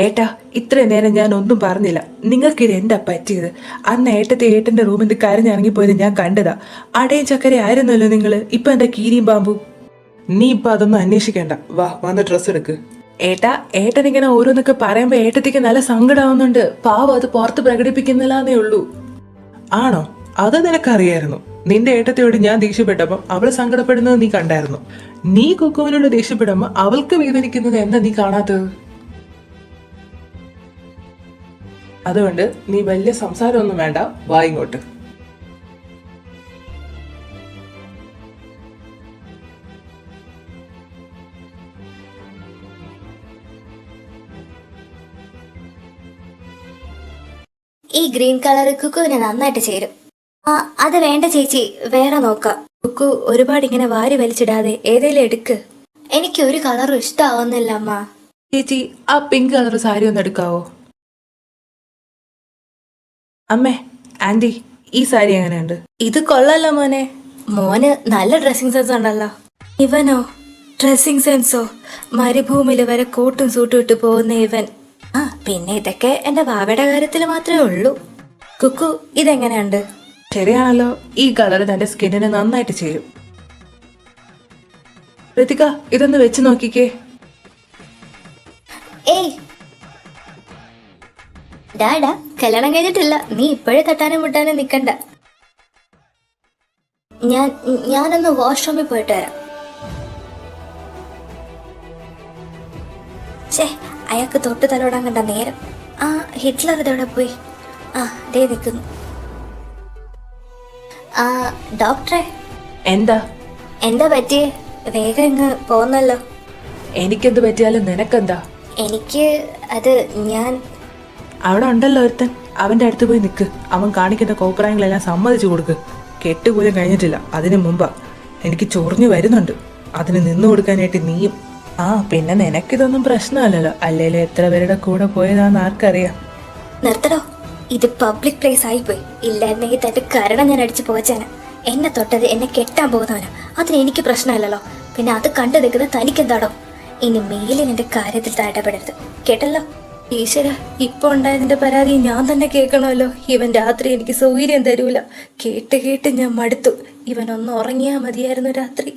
ഏട്ടാ, ഇത്രയും നേരം ഞാൻ ഒന്നും പറഞ്ഞില്ല. നിങ്ങൾക്കിത് എന്താ പറ്റിയത്? അന്ന് ഏട്ടന്റെ റൂമിൽ നിന്ന് കരഞ്ഞിറങ്ങിപ്പോയത് ഞാൻ കണ്ടതാ. അടയും ചക്കര ആയിരുന്നല്ലോ നിങ്ങള്. ഇപ്പൊ എന്താ കീരിയും പാമ്പും? നീ ഇപ്പൊ അതൊന്നും അന്വേഷിക്കണ്ട. വാ, വന്ന് ഡ്രസ്സ് എടുക്ക്. ഏട്ടനിങ്ങനെ ഓരോന്നൊക്കെ പറയുമ്പോ ഏട്ടത്തിക്ക് നല്ല സങ്കടമാവുന്നുണ്ട്. പാവം അത് പുറത്ത് പ്രകടിപ്പിക്കുന്നില്ലാന്നേ ഉള്ളൂ. ആണോ? അത് നിനക്കറിയായിരുന്നു. നിന്റെ ഏട്ടത്തിയോട് ഞാൻ ദേഷ്യപ്പെട്ടപ്പം അവള് സങ്കടപ്പെടുന്നത് നീ കണ്ടായിരുന്നു. നീ കുക്കുവിനോട് ദേഷ്യപ്പെടുമ്പോ അവൾക്ക് വേദനിക്കുന്നത് എന്താ നീ കാണാത്തത്? അതുകൊണ്ട് നീ വലിയ സംസാരമൊന്നും വേണ്ട, വാ ഇങ്ങോട്ട്. ഈ ഗ്രീൻ കളർ കുക്കുവിന് നന്നായിട്ട് ചേരും. ആ അത് വേണ്ട ചേച്ചി, വേറെ നോക്കാം. കുക്കു ഒരുപാട് ഇങ്ങനെ വാരി വലിച്ചിടാതെ ഏതേലും എടുക്ക്. എനിക്ക് ഒരു കളറും ഇഷ്ടമാവുന്നില്ല അമ്മ. ചേച്ചി, ആ പിങ്ക് കളർ സാരി ഒന്ന് എടുക്കാവോ? അമ്മേ, ആന്റി, ഈ സാരി എങ്ങനെയുണ്ട്? ഇത് കൊള്ളാലോ മോനെ. മോന് നല്ല ഡ്രസ്സിങ് സെൻസ് ഉണ്ടല്ലോ. ഇവനോ ഡ്രസ്സിങ് സെൻസോ? മരുഭൂമിയിൽ വരെ കോട്ടും സൂട്ടും ഇട്ട് പോകുന്ന ഇവൻ. ആ പിന്നെ ഇതൊക്കെ എന്റെ വാവയുടെ കാര്യത്തിൽ മാത്രമേ ഉള്ളൂ. കുക്കു ഇതെങ്ങനെയുണ്ട്? ശരിയാണല്ലോ, ഈ കളർ തന്റെ സ്കിന്നിന് നന്നായിട്ട് ചേരും. ഋതിക, ഇതൊന്ന് വെച്ച് നോക്കിക്കേ. ഏയ് ഡാഡാ, കല്യാണം കഴിഞ്ഞിട്ടില്ല. നീ ഇപ്പോഴേ തട്ടാനും മുട്ടാനും നിക്കണ്ട. ഞാനൊന്ന് വാഷ്റൂമിൽ പോയിട്ട് വരാം. ഛേ, അയാൾക്ക് തൊട്ട് തലോടാൻ കണ്ട നേരം. ആ ഹിറ്റ്ലർ ഇതോടെ പോയി. ആ ദേ നിൽക്കുന്നു. ആ ഡോക്ടറെ. എന്താ പറ്റിയേ? വേഗം ഇങ്ങ് പോന്നല്ലോ. എനിക്കെന്ത് പറ്റിയാലും നിനക്കെന്താ? എനിക്ക് അത് ഞാൻ അവിടെ ഉണ്ടല്ലോ ഒരുത്തൻ, അവന്റെ അടുത്ത് പോയി നിൽക്ക്. അവൻ കാണിക്കുന്ന കോപ്രായങ്ങളെല്ലാം സമ്മതിച്ചു കൊടുക്ക്. കെട്ടുപോലും കഴിഞ്ഞിട്ടില്ല, അതിനു മുമ്പാ. എനിക്ക് ചൊറിഞ്ഞു വരുന്നുണ്ട്. അതിന് നിന്നു കൊടുക്കാനായിട്ട് നീയും. ആ പിന്നെ നിനക്കിതൊന്നും പ്രശ്നമല്ലല്ലോ. അല്ലേലും എത്ര പേരുടെ കൂടെ പോയതാന്ന് ആർക്കറിയാം. നിർത്തടോ, ഇത് പബ്ലിക് പ്ലേസ് ആയിപ്പോയി. ഇല്ലായിരുന്നെങ്കിൽ തന്റെ കരണം ഞാൻ അടിച്ചു പോച്ചാന്. എന്നെ തൊട്ടത് എന്നെ കെട്ടാൻ പോകുന്നവനാ. അതിന് എനിക്ക് പ്രശ്നമല്ലല്ലോ. പിന്നെ അത് കണ്ടു നിൽക്കുന്ന തനിക്കെന്താടോ? ഇനി മേലിൽ എന്റെ കാര്യത്തിൽ ഇടപെടരുത്, കേട്ടല്ലോ? ഈശ്വര, ഇപ്പൊ ഉണ്ടായതിന്റെ പരാതി ഞാൻ തന്നെ കേൾക്കണമല്ലോ. ഇവൻ രാത്രി എനിക്ക് സൗകര്യം തരൂല. കേട്ട് കേട്ട് ഞാൻ മടുത്തു. ഇവനൊന്ന് ഉറങ്ങിയാ മതിയായിരുന്നു രാത്രി.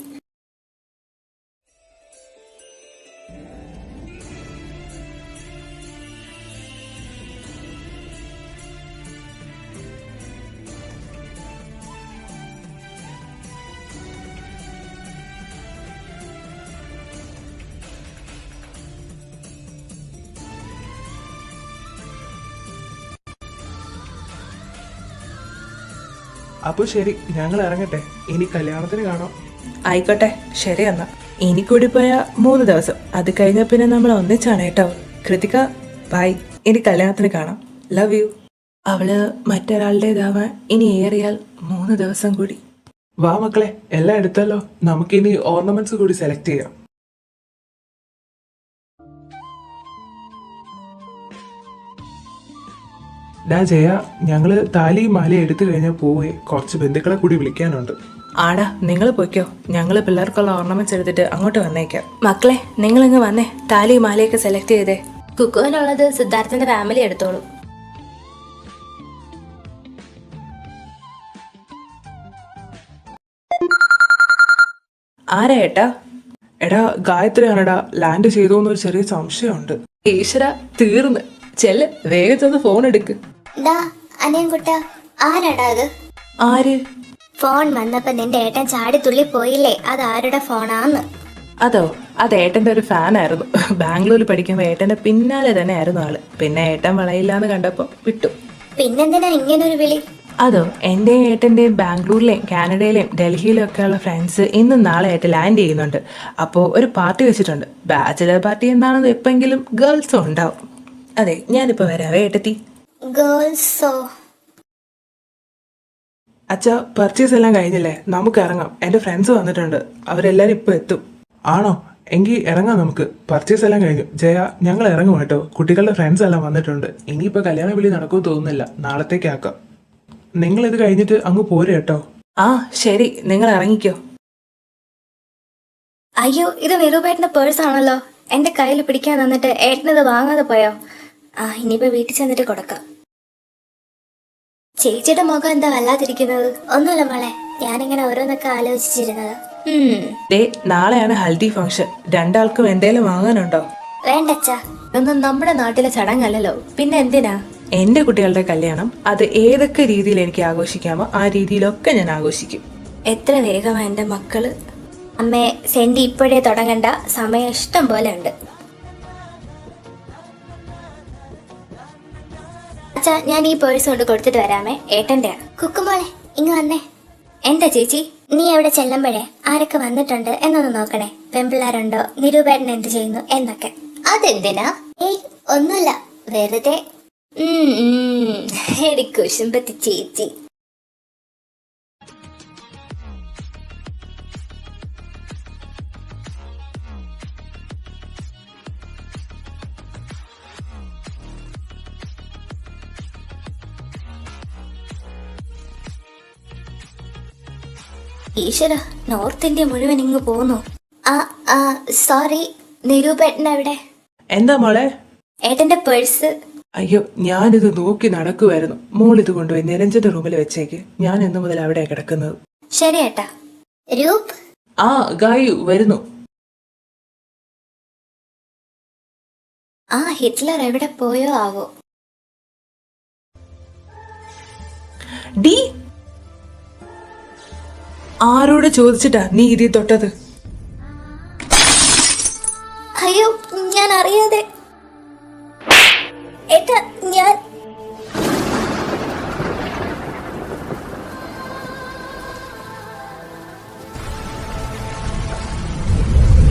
അപ്പൊ ശരി, ഞങ്ങൾ ഇറങ്ങട്ടെ. ഇനി കല്യാണത്തിന് കാണാം. ആയിക്കോട്ടെ, ശരി എന്നാ. ഇനി കൂടി പോയ 3 ദിവസം. അത് കഴിഞ്ഞ പിന്നെ നമ്മൾ ഒന്നിച്ചാണ് കേട്ടോ. കൃതിക ബൈ. ഇനി കല്യാണത്തിന് കാണാം. Love you. അവള് മറ്റൊരാളുടേതാവാൻ ഇനി ഏറിയാൽ 3 ദിവസം കൂടി. വാ മക്കളെ, എല്ലാം എടുത്തല്ലോ. നമുക്കിനി ഓർണമെന്റ്സ് കൂടി സെലക്ട് ചെയ്യാം. ഡാ ജയ, ഞങ്ങള് താലിയും മാലയും എടുത്തു കഴിഞ്ഞാൽ പോവേ. കുറച്ച് ബന്ധുക്കളെ കൂടി വിളിക്കാനുണ്ട്. ആടാ, നിങ്ങൾ പൊയ്ക്കോ. ഞങ്ങള് പിള്ളേർക്കുള്ള ഓർണമെന്റ്സ് എടുത്തിട്ട് അങ്ങോട്ട് വന്നേക്കാം. മക്കളെ, നിങ്ങളിങ്ങ് വന്നേ. താലി മാലയൊക്കെ സെലക്ട് ചെയ്തേ. കുക്കുവിനുള്ളത് സിദ്ധാർത്ഥന്റെ ഫാമിലി എടുത്തോളൂ. ആരാ ഏട്ടാ? എടാ ഗായത്രിയാണെടാ. ലാൻഡ് ചെയ്തോന്നൊരു ചെറിയ സംശയമുണ്ട്. ഈശ്വര, തീർന്ന്. ചെല്ല്, വേഗത്തൊന്ന് ഫോൺ എടുക്ക്. ഡാ അനിയൻകുട്ട, ആരാടാ അത്? ആര്? ഫോൺ വന്നപ്പോ നിന്റെ ഏട്ടൻ ചാടി തുള്ളി പോയില്ലേ, അത് ആരുടെ ഫോണാന്ന്? അതോ അത് ഏട്ടൻ്റെ ഒരു ഫാനായിരുന്നു. ബാംഗ്ലൂരിൽ പഠിക്കുമ്പോൾ ഏട്ടൻ്റെ പിന്നാലെ തന്നെ ആയിരുന്നു ആള്. പിന്നെ ഏട്ടൻ വളയില്ലാന്ന് കണ്ടപ്പോൾ വിട്ടു. പിന്നെന്തിനാ ഇങ്ങനൊരു വിളി? അതോ എൻ്റെ ഏട്ടൻ്റെയും ബാംഗ്ലൂരിലെയും കാനഡയിലെയും ഡൽഹിയിലും ഒക്കെയുള്ള ഫ്രണ്ട്സ് ഇന്നും നാളെ ആയിട്ട് ലാൻഡ് ചെയ്യുന്നുണ്ട്. അപ്പോൾ ഒരു പാർട്ടി വെച്ചിട്ടുണ്ട്. ബാച്ചിലർ പാർട്ടി എന്താണെന്ന് എപ്പെങ്കിലും ഗേൾസും ഉണ്ടാവും. അതെ, ഞാനിപ്പോൾ വരാവേ ഏട്ടത്തി. ഗേൾസോ? അച്ഛാ, പർച്ചേസ് എല്ലാം കഴിഞ്ഞില്ലേ? നമുക്ക് ഇറങ്ങാം. എൻ്റെ ഫ്രണ്ട്സ് വന്നിട്ടുണ്ട്. അവരെല്ലാവരും ഇപ്പോൾ എത്തും. ആണോ? എങ്കിൽ ഇറങ്ങാം നമുക്ക്. പർച്ചേസ് എല്ലാം കഴിഞ്ഞു. ജയ, ഞങ്ങൾ ഇറങ്ങും കേട്ടോ. കുട്ടികളുടെ ഫ്രണ്ട്സ് എല്ലാം വന്നിട്ടുണ്ട്. ഇനിയിപ്പോൾ കല്യാണ വിളി നടക്കുമെന്ന് തോന്നുന്നില്ല. നാളത്തേക്കാക്കാം. നിങ്ങളിത് കഴിഞ്ഞിട്ട് അങ്ങ് പോരെ കേട്ടോ. ആ ശരി, നിങ്ങൾ ഇറങ്ങിക്കോ. അയ്യോ, ഇത് നിരൂപേട്ടന്റെ പേഴ്സ് ആണല്ലോ. എന്റെ കയ്യിൽ പിടിക്കാൻ തന്നിട്ട് ഏട്ടനത് വാങ്ങാതെ പോയോ? ഇനിയിപ്പോ വീട്ടിൽ ചെന്നിട്ട് കൊടുക്കാം. ചേച്ചിയുടെ മുഖം എന്താ വല്ലാതിരിക്കുന്നത്? ഒന്നുമില്ല മോളെ, ഞാനിങ്ങനെ ഓരോന്നൊക്കെ ആലോചിച്ചിരുന്നത്. നാളെയാണ് ഹൽദി ഫംഗ്ഷൻ. രണ്ടാൾക്കും എന്തേലും വാങ്ങാനുണ്ടോ? വേണ്ടച്ചാ, ഇതൊന്നും നമ്മുടെ നാട്ടിലെ ചടങ്ങല്ലല്ലോ, പിന്നെ എന്തിനാ? എൻ്റെ കുട്ടികളുടെ കല്യാണം അത് ഏതൊക്കെ രീതിയിൽ എനിക്ക് ആഘോഷിക്കാമോ ആ രീതിയിലൊക്കെ ഞാൻ ആഘോഷിക്കും. എത്ര വേഗമാ എൻ്റെ മക്കള്. അമ്മേ, സെന്റി ഇപ്പോഴേ തുടങ്ങണ്ട. സമയം ഇഷ്ടം പോലെ ഉണ്ട്. അച്ഛാ, ഞാൻ ഈ പേഴ്സ് കൊണ്ട് കൊടുത്തിട്ട് വരാമേ. ഏട്ടന്റെ കുക്കുമോളെ, ഇങ്ങ് വന്നേ. എന്താ ചേച്ചി? നീ എവിടെ ചെല്ലുമ്പോഴേ ആരൊക്കെ വന്നിട്ടുണ്ട് എന്നൊന്ന് നോക്കണേ. പെൺപിള്ളേരുണ്ടോ, നിരൂപേട്ടൻ എന്ത് ചെയ്യുന്നു എന്നൊക്കെ. അതെന്തിനാ? ഏയ് ഒന്നുമില്ല, വെറുതെ. എടി കുശുമ്പത്തി ചേച്ചി. ഈശ്വര, നോർത്ത് ഇന്ത്യ മുഴുവൻ ഇങ്ങ് പോന്നു. സോറി, നിരൂപേട്ടൻ എവിടെ? എന്താ മോളെ? ഏട്ടന്റെ പേഴ്സ്. അയ്യോ, ഞാനിത് നോക്കി നടക്കുമായിരുന്നു. മോൾ ഇത് കൊണ്ടുപോയി നിരഞ്ജന്റെ റൂമിൽ വെച്ചേക്ക്. ഞാൻ ഇന്നു മുതൽ അവിടെ കിടക്കുന്നത്. ശരി ഏട്ടാ. രൂപ്. ഗായു വരുന്നു. ഹിറ്റ്ലർ എവിടെ പോയോ ആവോ? ഡി, ആരോട് ചോദിച്ചിട്ടാ നീ ഇതിൽ തൊട്ടത്? അയ്യോ, ഞാൻ അറിയാതെ. ഏട്ടാ, ഞാൻ